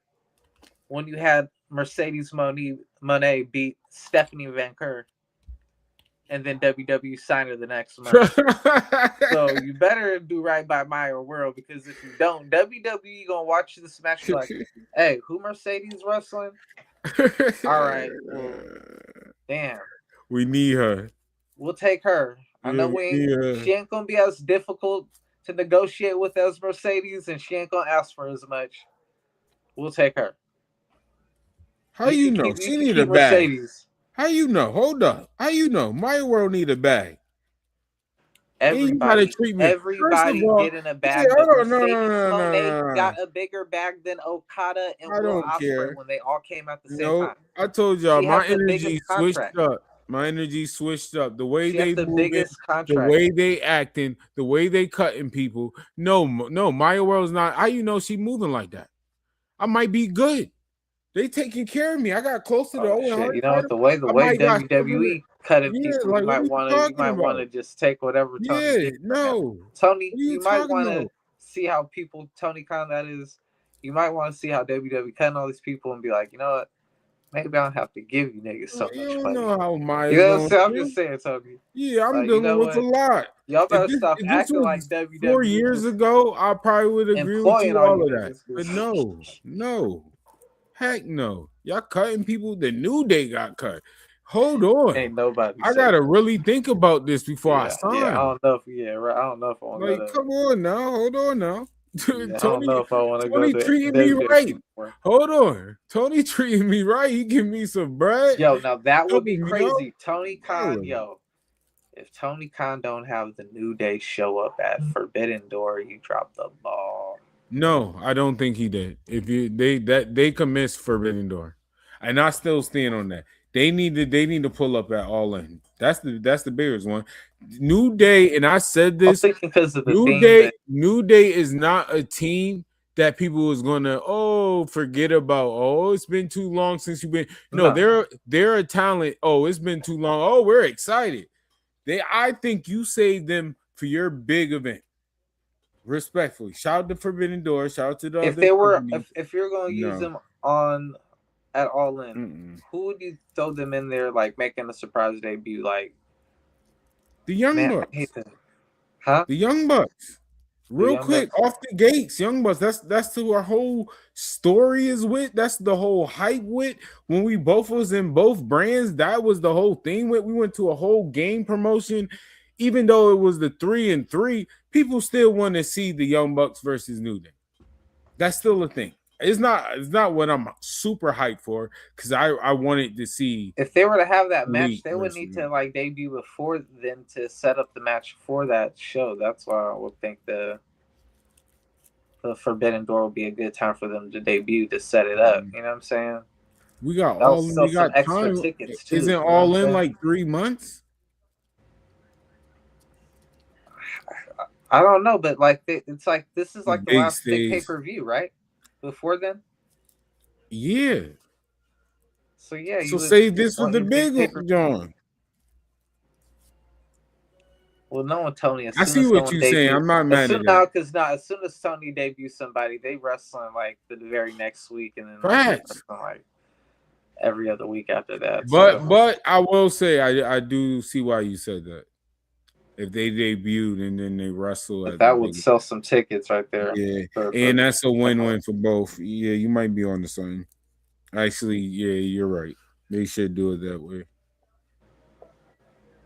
when you had Mercedes Moné beat Stephanie Van Kerr, and then WWE signed her the next month. So you better do right by Maya World, because if you don't, WWE gonna watch this match like, hey, who Mercedes wrestling? All right, well, damn, we need her. We'll take her. I know she ain't gonna be as difficult to negotiate with as Mercedes, and she ain't gonna ask for as much. We'll take her. How you know? She need a bag. Mercedes. How you know? Hold up. How you know? Maya World need a bag. Everybody getting a bag. No. Got a bigger bag than Okada and Will Ospreay when they all came at the same time. I told y'all my energy switched up. My energy switched up. The way they moving, the way they acting, the way they cutting people. No, Maya World's not. How you know she moving like that? I might be good. They taking care of me. I got close to the Owen Hart. You know what? The way WWE cutting people, like, you might want to just take whatever Tony did. Tony, you might want to see how people Tony Khan that is. You might want to see how WWE cutting all these people and be like, you know what? Maybe I don't have to give you niggas so much money. Know how Maya. You know what I'm saying? I'm just saying, Tony. Yeah, I'm dealing with a lot. Y'all better stop acting like WWE. 4 years ago, I probably would agree with you all of that. But no. Heck no. Y'all cutting people. The New Day got cut. Hold on. Ain't nobody. I gotta really think about this before I sign. Yeah, I don't know if I want to. Like, come on now. Hold on now. Tony, I don't know if I want to go. Tony treating me right. Hold on. Tony treating me right. He give me some bread. Yo, now that would be crazy. Tony Khan, if Tony Khan don't have the New Day show up at Forbidden Door, you drop the ball. No, I don't think he did. If they could miss Forbidden Door, and I still stand on that. They need to pull up at All In. That's the biggest one. New Day, and I said this. Because of the New Day is not a team that people is gonna forget about. Oh, it's been too long since you've been. No, they're a talent. Oh, it's been too long. Oh, we're excited. I think you saved them for your big event. Respectfully, shout out to Forbidden Door. Shout out to the. If you're gonna use them at All In, who would you throw them in there, like making a surprise debut, like the Young Bucks? Huh? The Young Bucks. Real quick, off the gates, Young Bucks. That's who our whole story is with. That's the whole hype with. When we both was in both brands, that was the whole thing with. We went to a whole game promotion. Even though it was the 3-3, people still want to see the Young Bucks versus New Day. That's still a thing. It's not what I'm super hyped for, because I wanted to see. If they were to have that match, they would need to like debut before then to set up the match for that show. That's why I would think the Forbidden Door would be a good time for them to debut to set it up. You know what I'm saying? We got extra tickets too. Isn't All In like 3 months? I don't know, but like it's like this is like the last big pay-per-view, right? Before then? Yeah. So yeah, so say this was the big one, John. Well, no one told me. I see what you're saying. I'm not mad at that. As soon as Tony debuts somebody, they wrestling like the very next week, and then like every other week after that. But I will say I do see why you said that. If they debuted and then they wrestle, that would sell some tickets right there. Yeah, and that's a win-win for both. Yeah, you might be on the same. Actually, yeah, you're right. They should do it that way,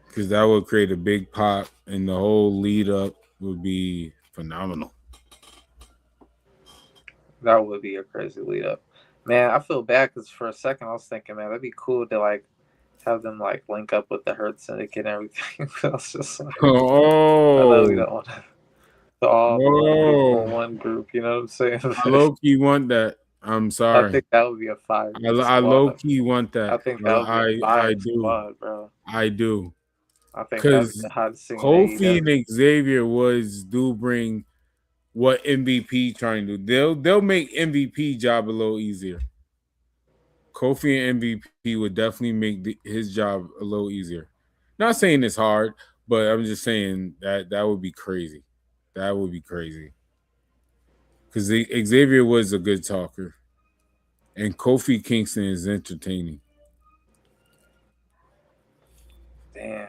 because that would create a big pop, and the whole lead up would be phenomenal. That would be a crazy lead up, man. I feel bad because for a second I was thinking, man, that'd be cool to like have them like link up with the Hurt Syndicate and everything. I was just like, I know we don't want to all one group, you know what I'm saying? I low key want that. I'm sorry. I think that would be a fire. I low key want that. I think that would be a fire I do. Squad, bro. I do. I think that's because the hottest thing in Kofi AEW. and Xavier do bring what MVP trying to do. They'll make MVP job a little easier. Kofi and MVP would definitely make his job a little easier. Not saying it's hard, but I'm just saying that would be crazy. That would be crazy. Because Xavier was a good talker, and Kofi Kingston is entertaining. Damn.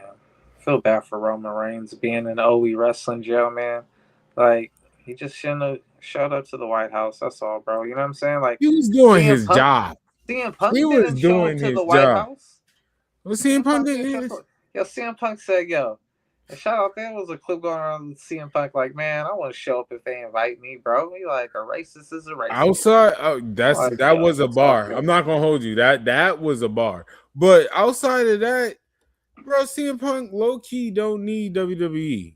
Feel bad for Roman Reigns being in OE Wrasslin Jail, man. Like, he just shouldn't have showed up to the White House. That's all, bro. You know what I'm saying? Like, He was doing CM his Punk, job. CM Punk He was didn't show up doing to his the White job. House. What CM Punk didn't show did? up. Yo, CM Punk said, yo, and shout out, there was a clip going around with CM Punk, like, man, I want to show up if they invite me, bro. He like, a racist is a racist. Outside, that was a bar. Okay. I'm not gonna hold you. That was a bar. But outside of that, bro, CM Punk low key don't need WWE.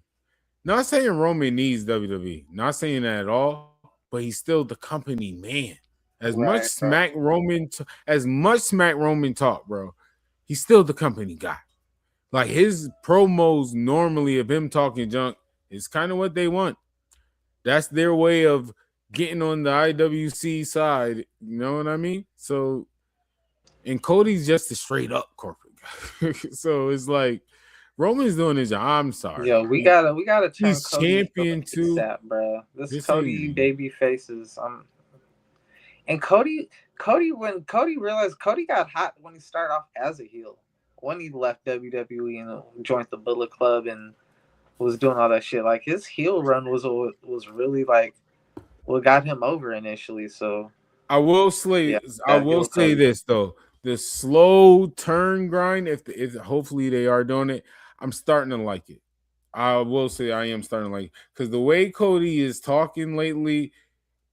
Not saying Roman needs WWE. Not saying that at all. But he's still the company man. As much smack Roman talk, bro. He's still the company guy. Like his promos normally of him talking junk is kind of what they want. That's their way of getting on the IWC side. You know what I mean? So, and Cody's just a straight up corporate guy. So it's like Roman's doing his job. I'm sorry. Yo, we gotta turn he's Cody champion too, bro. This Cody baby faces. And Cody when Cody realized Cody got hot when he started off as a heel. When he left WWE and joined the Bullet Club and was doing all that shit, like his heel run was really like what got him over initially. So I will say this though, the slow turn grind. If hopefully they are doing it, I'm starting to like it. I will say I am starting to like it because the way Cody is talking lately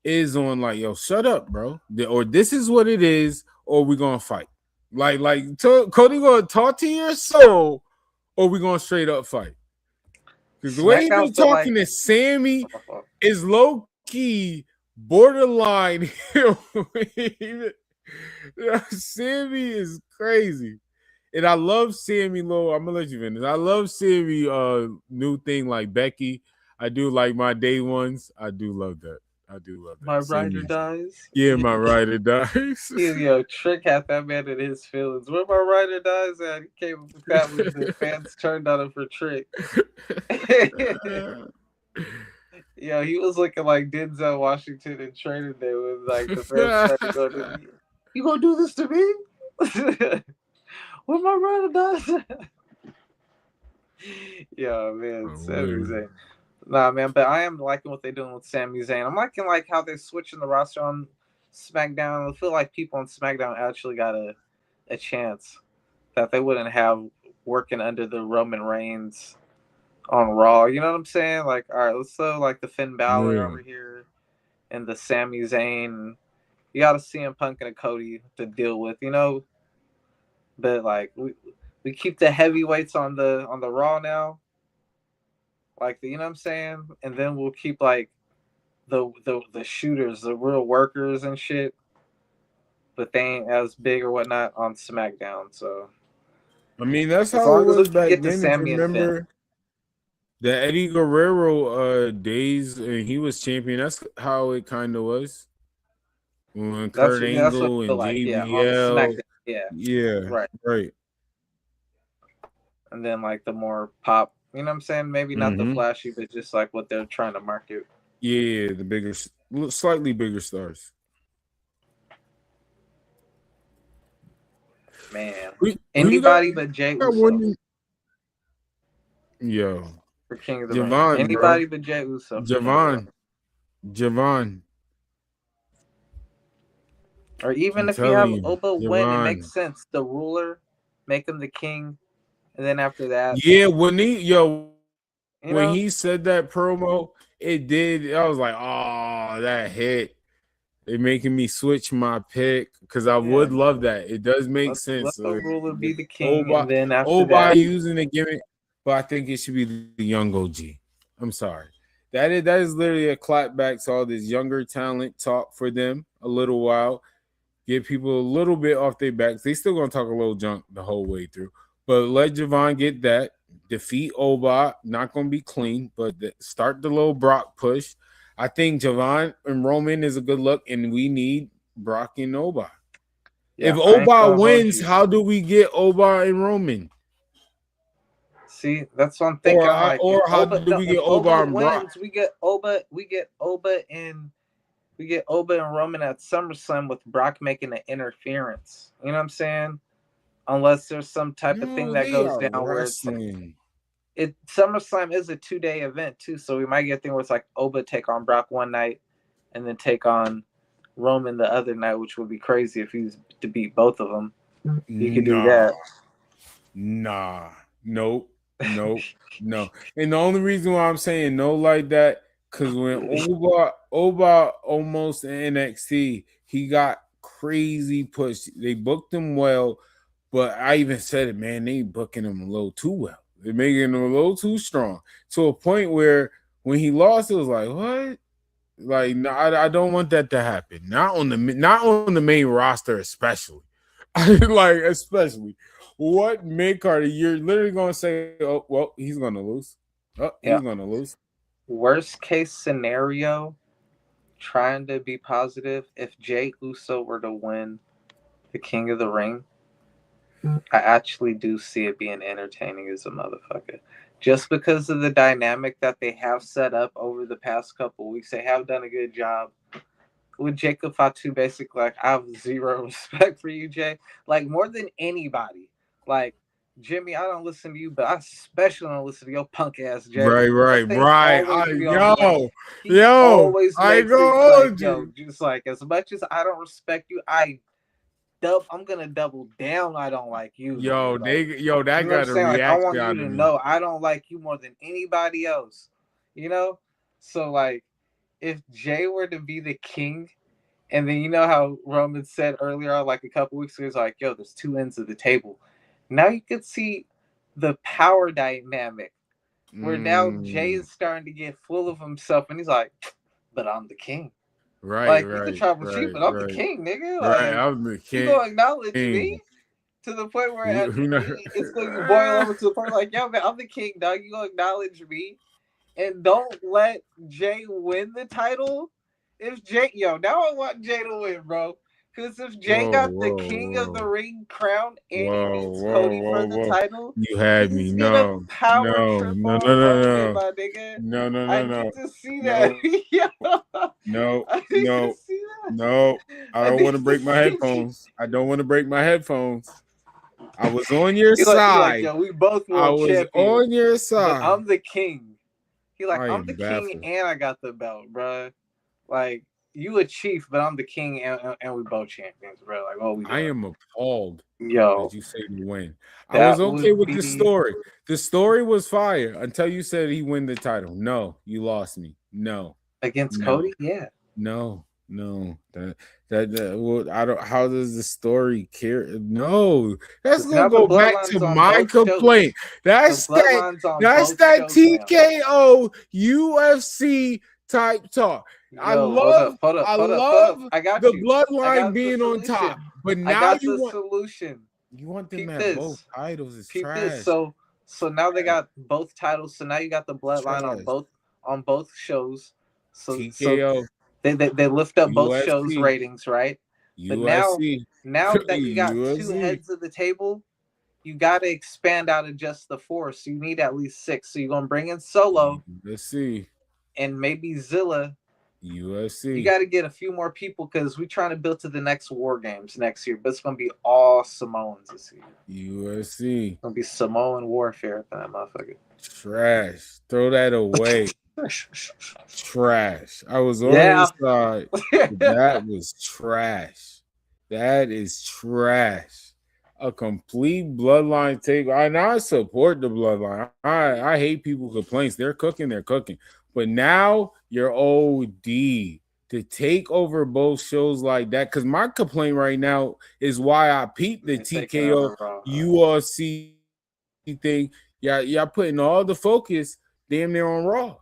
is on like, yo, shut up, bro, or this is what it is, or we're gonna fight. Cody gonna talk to your soul, or we gonna straight up fight. Because the way he been talking to Sammy is low key borderline. Sammy is crazy, and I love Sammy. Low, I'm gonna let you finish. I love Sammy. New thing like Becky. I do like my day ones. I do love that. My rider dies. Yeah, my rider dies. Yo, Trick had that man in his feelings. Where my rider dies at? He came up with that when the fans turned on him for Trick. Yo, he was looking like Denzel Washington in Training Day with like the fans tried to go to me. You gonna do this to me? Where my rider dies at? Yo, man, Sami Zayn. Nah, man, but I am liking what they're doing with Sami Zayn. I'm liking like how they're switching the roster on SmackDown. I feel like people on SmackDown actually got a chance that they wouldn't have working under the Roman Reigns on Raw. You know what I'm saying? Like, all right, let's throw like the Finn Balor over here and the Sami Zayn. You got to CM Punk and a Cody to deal with, you know. But like we keep the heavyweights on the Raw now. Like, you know what I'm saying? And then we'll keep like the shooters, the real workers and shit, but they ain't as big or whatnot on SmackDown. So I mean, that's how it was back then. If you remember the Eddie Guerrero days, and he was champion. That's how it kind of was. When Kurt Angle and JBL, right. And then like the more pop. You know what I'm saying? Maybe not the flashy, but just like what they're trying to market. Yeah, the bigger, slightly bigger stars. Man, anybody but Jay Uso. Yo, for King of the Ring. Anybody but Jay Uso. Javon. Or even if you have Oba win, it makes sense. The ruler, make him the king. And then after that, when he said that promo, it did. I was like, oh, that hit. It making me switch my pick because I would love that. It does make sense. Let the ruler be the king, and then after that, using the gimmick, but I think it should be the young OG. I'm sorry. That is literally a clapback to all this younger talent talk for them a little while. Get people a little bit off their backs. They still gonna talk a little junk the whole way through. But let Javon get that. defeat Oba. Not going to be clean, but start the little Brock push. I think Javon and Roman is a good look, and we need Brock and Oba. Yeah, if Oba wins, how do we get Oba and Roman? See, that's what I'm thinking. Or how do we get Oba and Brock? We get Oba and Roman at SummerSlam with Brock making an interference. You know what I'm saying? Unless there's some type of thing that goes down where it's like, SummerSlam is a 2-day event too, so we might get a thing where it's like Oba take on Brock one night and then take on Roman the other night, which would be crazy if he's to beat both of them. You could do that. Nope. And the only reason why I'm saying no like that, because when Oba almost in NXT, he got crazy pushed. They booked him well, but I even said it, man, they booking him a little too well. They're making him a little too strong to a point where when he lost, it was like, what? Like, no, I don't want that to happen. Not on the main roster, especially. Especially. What mid-card you're literally gonna say, oh, well, he's gonna lose. He's gonna lose. Worst case scenario, trying to be positive, if Jey Uso were to win the King of the Ring, I actually do see it being entertaining as a motherfucker. Just because of the dynamic that they have set up over the past couple weeks. They have done a good job. With Jacob Fatu, basically, like, I have zero respect for you, Jay. Like, more than anybody. Like, Jimmy, I don't listen to you, but I especially don't listen to your punk ass, Jay. Right. Just like, as much as I don't respect you, I'm gonna double down. I don't like you. That got a reaction. Like, I want you to know I don't like you more than anybody else. You know? So like, if Jay were to be the king, and then you know how Roman said earlier, like a couple weeks ago, he's like, yo, there's two ends of the table. Now you could see the power dynamic where now Jay is starting to get full of himself, and he's like, but I'm the king. Right, you can try with you, but I'm the king, nigga. Like, I'm the king. You gonna acknowledge me to the point where it's gonna boil over to the point like, yo, man, I'm the king, dog. You gonna acknowledge me, and don't let Jay win the title. If Jay, now I want Jay to win, bro. Because if Jay got the King of the Ring crown and he beats Cody for the title, you had me. No. My nigga. No. I need to see that. No. I don't want to break my headphones. I was on your side. We both won champions. On your side. I'm the king. I'm the king and I got the belt, bro. Like, you a chief, but I'm the king, and we both champions, bro. Like, what we doing? I am appalled. Yo, that you say you win. I was okay with the story. The story was fire until you said he win the title. No, you lost me. No, against Cody, yeah. No. I don't. How does the story care? No, that's gonna go back to my complaint. That's that TKO UFC type talk. I love the bloodline being on top, but now you want solution. You want them to have both titles? It's trash. So now they got both titles. So now you got the bloodline on both shows. So TKO. They lift up both shows' ratings, right? But now that you got two heads of the table, you got to expand out of just the four. So you need at least 6. So you're gonna bring in Solo. Let's see. And maybe Zilla. UFC. You got to get a few more people because we're trying to build to the next War Games next year. But it's going to be all Samoans this year. UFC. It's going to be Samoan warfare for that motherfucker. Trash. Throw that away. Trash. I was on the side. That was trash. That is trash. A complete bloodline take. I support the bloodline. I hate people complaints. They're cooking. But now you're OD to take over both shows like that. Because my complaint right now is why I peeped the TKO UFC thing. Y'all putting all the focus damn near on Raw.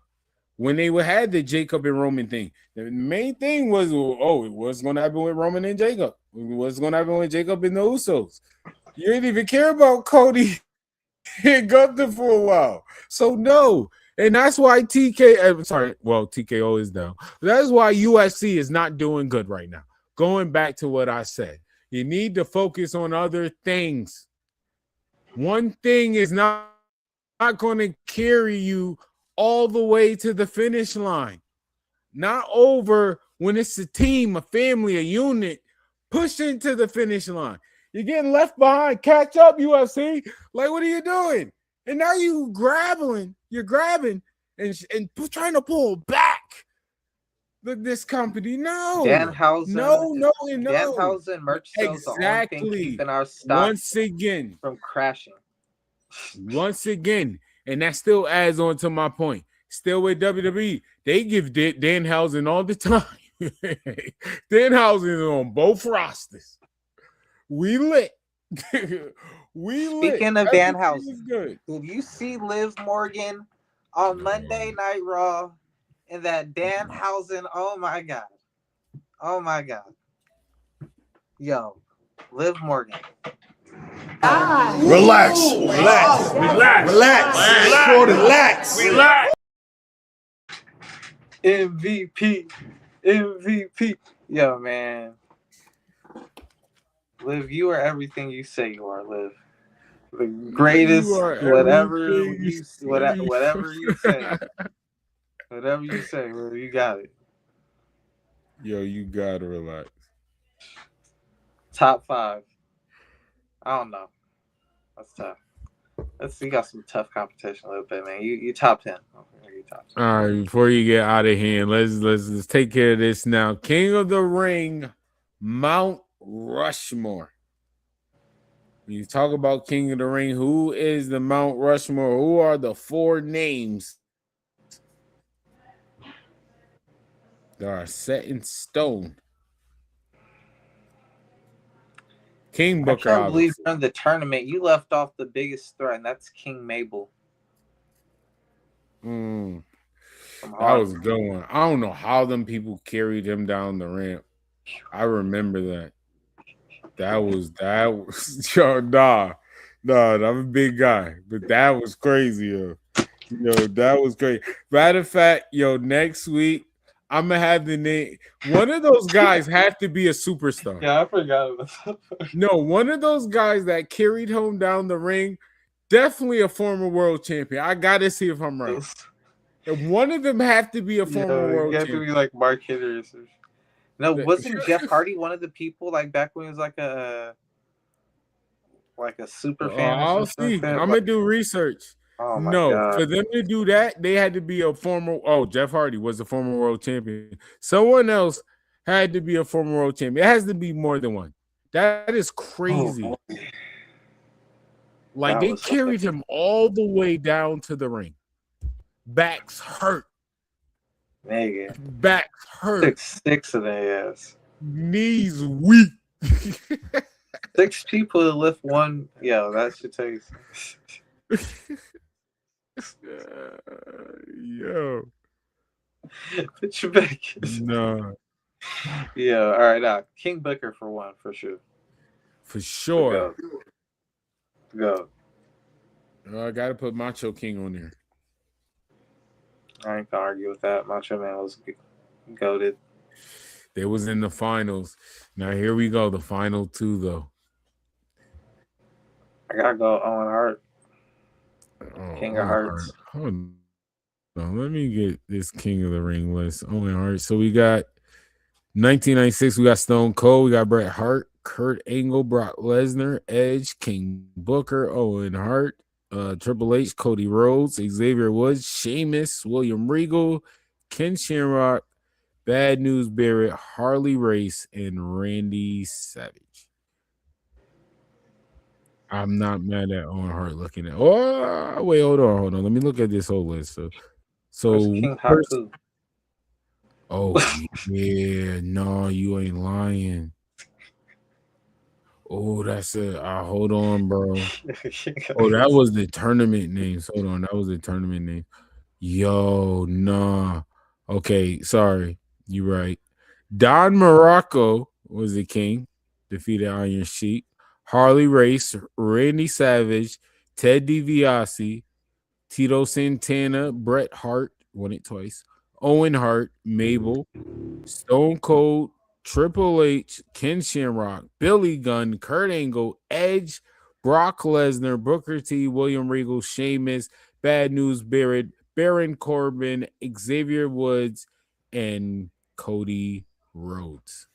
When they had the Jacob and Roman thing, the main thing was, what's going to happen with Roman and Jacob? What's going to happen with Jacob and the Usos? You didn't even care about Cody Gunther for a while. So no. And that's why TKO is down. That's why UFC is not doing good right now. Going back to what I said, you need to focus on other things. One thing is not going to carry you all the way to the finish line. Not over when it's a team, a family, a unit pushing to the finish line. You're getting left behind. Catch up, UFC. Like, what are you doing? And now you're grabbing and trying to pull back this company. No. Danhausen. No. Danhausen merch sales the only thing keeping our stock once again from crashing. Once again, and that still adds on to my point. Still with WWE, they give Danhausen all the time. Danhausen is on both rosters. We lit. Speaking of Danhausen, did you see Liv Morgan on Monday Night Raw in that Danhausen? Oh my god. Yo, Liv Morgan. Relax. MVP. Yo, man. Liv, you are everything you say you are, Liv. The greatest, whatever you say. Whatever you say, Liv, you got it. Yo, you gotta relax. Top 5. I don't know. That's tough. You got some tough competition a little bit, man. You top 10. You top 10. All right, before you get out of hand, let's take care of this now. King of the Ring, Mount Rushmore. When you talk about King of the Ring, who is the Mount Rushmore? Who are the 4 names that are set in stone? King Booker. I can't believe during the tournament you left off the biggest threat, and that's King Mabel. That was a good one. I don't know how them people carried him down the ramp. I remember that. That was yo, nah, I'm a big guy, but that was crazy, yo. That was great. Matter of fact, next week I'm gonna have the name. One of those guys have to be a superstar. Yeah, I forgot about that. No, one of those guys that carried home down the ring, definitely a former world champion. I gotta see if I'm right. And one of them have to be a former world champion. You have to be like Mark Henry or something. No, wasn't Jeff Hardy one of the people like back when he was like a super fan? I'll see. I'm gonna do research. Oh my no, God. For them to do that, they had to be a former. Oh, Jeff Hardy was a former world champion. Someone else had to be a former world champion. It has to be more than one. That is crazy. They carried him all the way down to the ring. Backs hurt. Nigga. Backs hurt. 6 of their ass. Knees weak. 6 people to lift one. Yo, that should tell you something. Yo. Put your back. No. Yeah, all right. Now, King Booker for one, for sure. For sure. Go. I got to put Macho King on there. I ain't gonna argue with that. Macho Man was goated. They was in the finals. Now here we go. The final 2, though. I gotta go Owen Hart. King of Hearts. Hold on. Let me get this King of the Ring list. Owen Hart. So we got 1996. We got Stone Cold. We got Bret Hart, Kurt Angle, Brock Lesnar, Edge, King Booker, Owen Hart, Triple H, Cody Rhodes, Xavier Woods, Sheamus, William Regal, Ken Shamrock, Bad News Barrett, Harley Race, and Randy Savage. I'm not mad at Owen Hart looking at. Oh, wait, hold on. Let me look at this whole list. So oh yeah, no, you ain't lying. Oh, that's it. Hold on, bro. Oh, that was the tournament names. Hold on, that was the tournament name. Yo, nah. Okay, sorry. You're right. Don Morocco was the king, defeated Iron Sheik. Harley Race, Randy Savage, Ted DiBiase, Tito Santana, Bret Hart, won it twice, Owen Hart, Mabel, Stone Cold, Triple H, Ken Shamrock, Billy Gunn, Kurt Angle, Edge, Brock Lesnar, Booker T, William Regal, Sheamus, Bad News Barrett, Baron Corbin, Xavier Woods, and Cody Rhodes.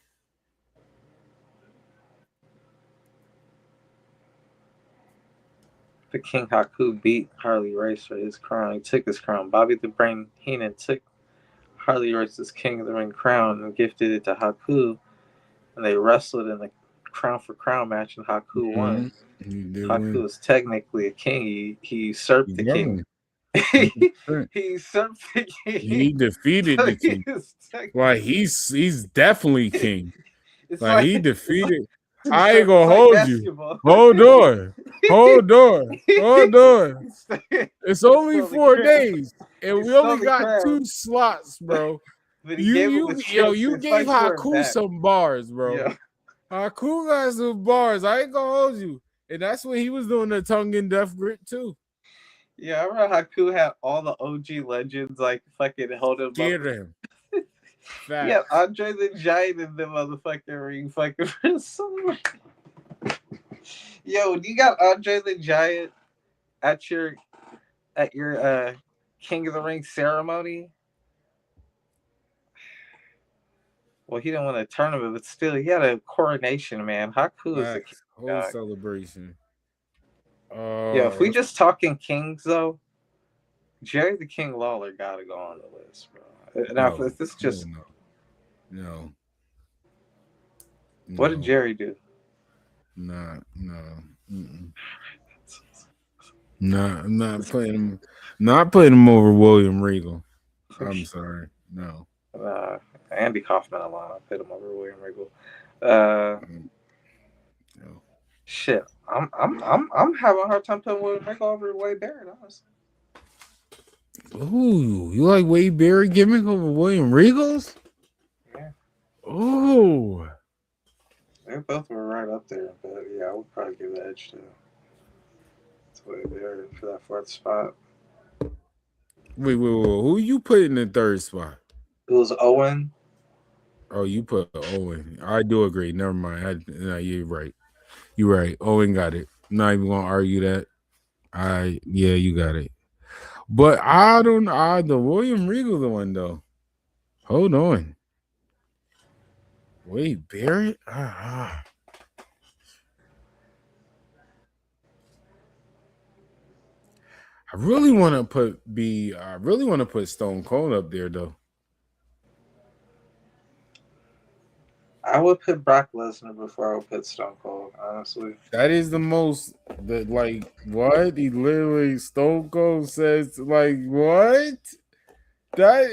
The King Haku beat Harley Race for his crown. He took his crown. Bobby the Brain Heenan took Harley Race's King of the Ring crown and gifted it to Haku. And they wrestled in the crown for crown match, and Haku won. Haku is technically a king. He usurped the king. He usurped the king. He defeated the king. Like he's definitely king. Like he defeated. I ain't gonna hold you. Hold on. It's only 4 days, and we only got 2 slots, bro. You gave Haku some bars, bro. Yeah. Haku got some bars. I ain't gonna hold you, and that's when he was doing the tongue and death grip too. Yeah, I remember Haku had all the OG legends like fucking hold him Scared him. Yeah, Andre the Giant in the motherfucking ring fucking for someone. Yo, you got Andre the Giant at your King of the Ring ceremony? Well, he didn't win a tournament, but still, he had a coronation, man. Haku is a king. Whole celebration. Yeah, if we just talking kings, though, Jerry the King Lawler got to go on the list, bro. Now, if this just... No. What did Jerry do? No. No, I'm not putting him. Not putting him over William Regal. I'm sorry. No. Andy Kaufman alone. I put him over William Regal. No. Shit. I'm having a hard time putting William Regal over Wade Barrett, honestly. Ooh, you like Wade Barrett gimmick over William Regal's? Yeah. Ooh. They both were right up there, but yeah, I would probably give the edge to Wade Barrett for that 4th spot. Wait. Who you put in the 3rd spot? It was Owen. Oh, you put Owen. I do agree. Never mind. You're right. You're right. Owen got it. I'm not even gonna argue that. You got it. But I don't know. The William Regal the one though. Hold on. Wade Barrett? I really want to put Stone Cold up there though. I would put Brock Lesnar before I would put Stone Cold, honestly. That is the most what? He literally Stone Cold says what? I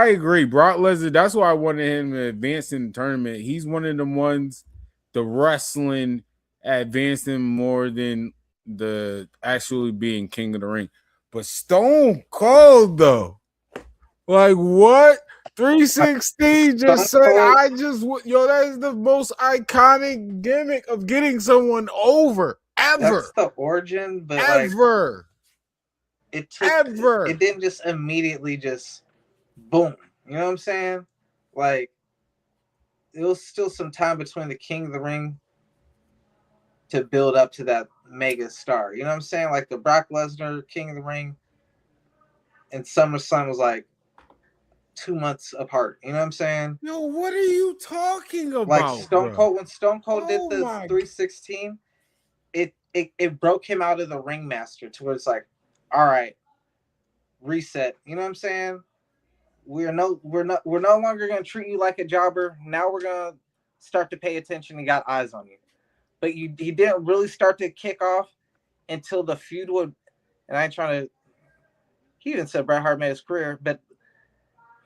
agree. Brock Lesnar, that's why I wanted him to advance in the tournament. He's one of the ones the wrestling advanced him more than the actually being King of the Ring. But Stone Cold though. Like what? 316 just said that is the most iconic gimmick of getting someone over ever. That's the origin, but ever. It didn't just immediately just boom. You know what I'm saying? Like it was still some time between the King of the Ring to build up to that mega star. You know what I'm saying? Like the Brock Lesnar King of the Ring and SummerSlam was like 2 months apart. You know what I'm saying? Yo, what are you talking about? Like Stone Cold, when Stone Cold did the 316, it broke him out of the ringmaster to where it's like, all right, reset. You know what I'm saying? We're no longer gonna treat you like a jobber. Now we're gonna start to pay attention and got eyes on you. But he didn't really start to kick off until the feud would, and I ain't trying to. He even said Bret Hart made his career, but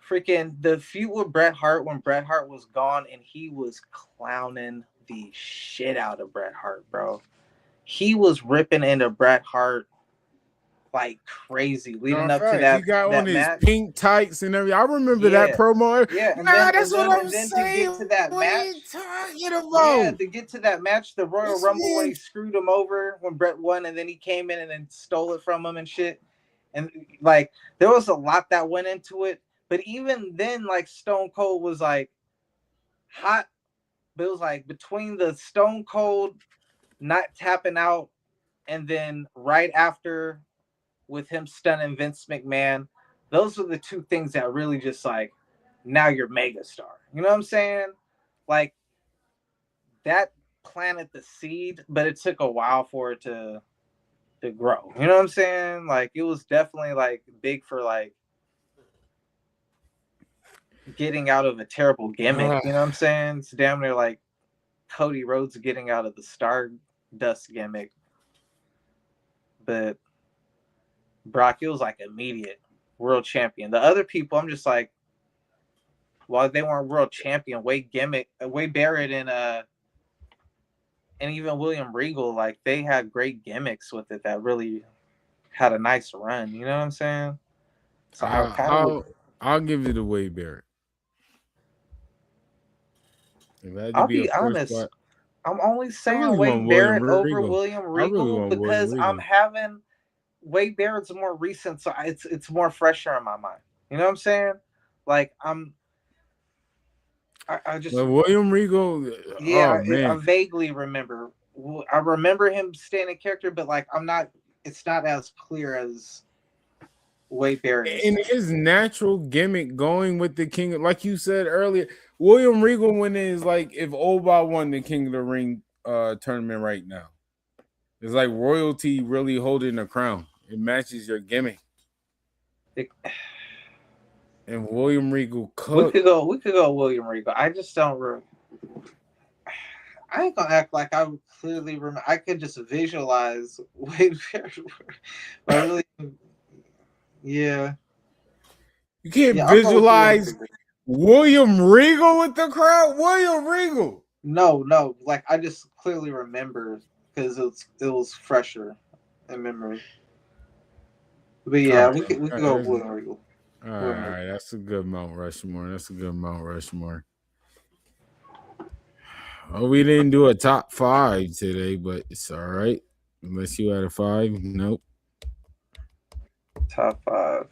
freaking the feud with Bret Hart when Bret Hart was gone and he was clowning the shit out of Bret Hart, bro. He was ripping into Bret Hart like crazy No, leading up to facts. He got on that his match. pink tights and everything. I remember that promo. Yeah, and That's what I'm then to saying. get to that What are match, you talking about? yeah, to get to that match, the Royal This Rumble when man- he screwed him over when Brett won, and then he came in and then stole it from him and shit. And like there was a lot that went into it, but even then, like Stone Cold was like hot, but it was like between the Stone Cold not tapping out and then right after with him stunning Vince McMahon, those are the two things that really just like now you're megastar. You know what I'm saying? Like that planted the seed, but it took a while for it to grow. You know what I'm saying? Like it was definitely like big for like getting out of a terrible gimmick. You know what I'm saying? It's damn near like Cody Rhodes getting out of the Stardust gimmick. But Brock, it was like immediate world champion. The other people, I'm just like, while they weren't world champion, Wade Barrett and even William Regal, like they had great gimmicks with it that really had a nice run. You know what I'm saying? So I'll give you the Wade Barrett. If I had to I'll be be a first honest. spot, I'm only saying really Wade want Barrett William over Regal. William I really Regal want because William Regal. I'm having Wade Barrett's more recent, so it's more fresher in my mind. You know what I'm saying? Like I just But William Regal, yeah, oh man, I vaguely remember. I remember him staying in character, but like it's not as clear as Wade Barrett. in his natural gimmick going with the King, like you said earlier, William Regal when is like if Oba won the King of the Ring tournament right now. It's like royalty really holding the crown. It matches your gimmick. And William Regal cooked. We could go William Regal. I just don't I ain't gonna act like I clearly remember. I could just visualize Wade Barrett. I really, yeah. You can't Yeah, I'll go with visualize William Regal with the crowd. William Regal. No. Like I just clearly remember because it was fresher in memory. But yeah, we could go with William Regal. All right, that's a good Mount Rushmore. Oh, we didn't do a top 5 today, but it's all right. Unless you had a 5, nope. Top 5.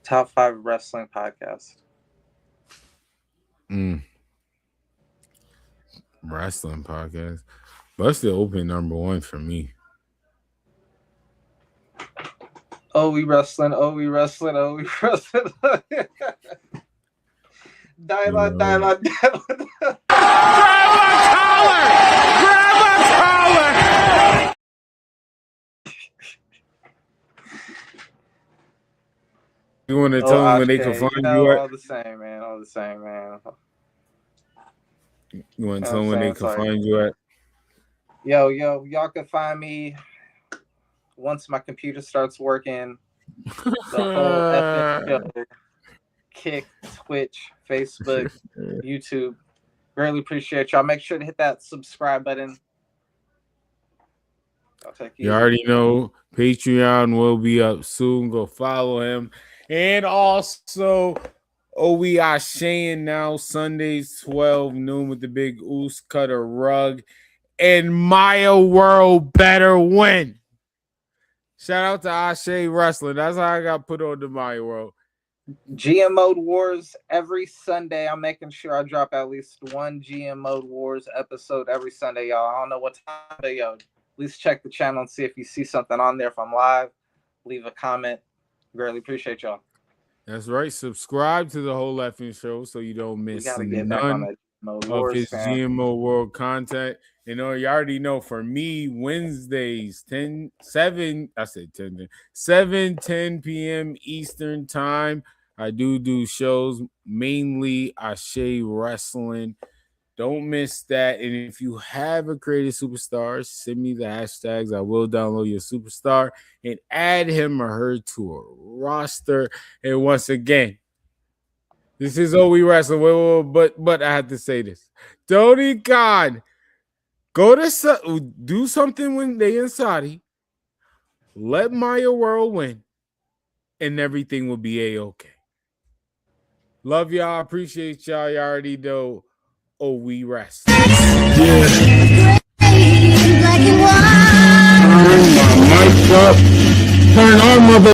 Top 5 wrestling podcast. Wrestling podcast. That's the open number 1 for me. Oh, we wrestling. Dialogue. Grab a collar! You want to tell them when they can find you at? All the same, man. You want to tell them when they can find you at? Yo, y'all can find me once my computer starts working. The whole show. Kick, Twitch, Facebook, YouTube. Really appreciate y'all. Make sure to hit that subscribe button. You already know Patreon will be up soon. Go follow him. And also, we are Shane now Sundays 12 noon with the big Oos Cutter Rug. And Maya World better win. Shout out to Ashe Wrestling. That's how I got put on the Maya World. GM Mode Wars every Sunday. I'm making sure I drop at least one GM Mode Wars episode every Sunday, y'all. I don't know what time, but yo, at least check the channel and see if you see something on there. If I'm live, leave a comment. Greatly appreciate y'all. That's right. Subscribe to the whole effing show so you don't miss none of his GMO World content. You know, you already know for me, Wednesdays, 10 p.m. Eastern time. I do shows, mainly Ashe Wrestling. Don't miss that. And if you have a creative superstar, send me the hashtags. I will download your superstar and add him or her to a roster. And once again, this is OE Wrestling. But I have to say this. Tony Khan, Go to do something when they in Saudi. Let Maya World win, and everything will be a-okay. Love y'all. Appreciate y'all. You already know. Oh, we rest. Yeah. Turn my mic up. Turn on, mother.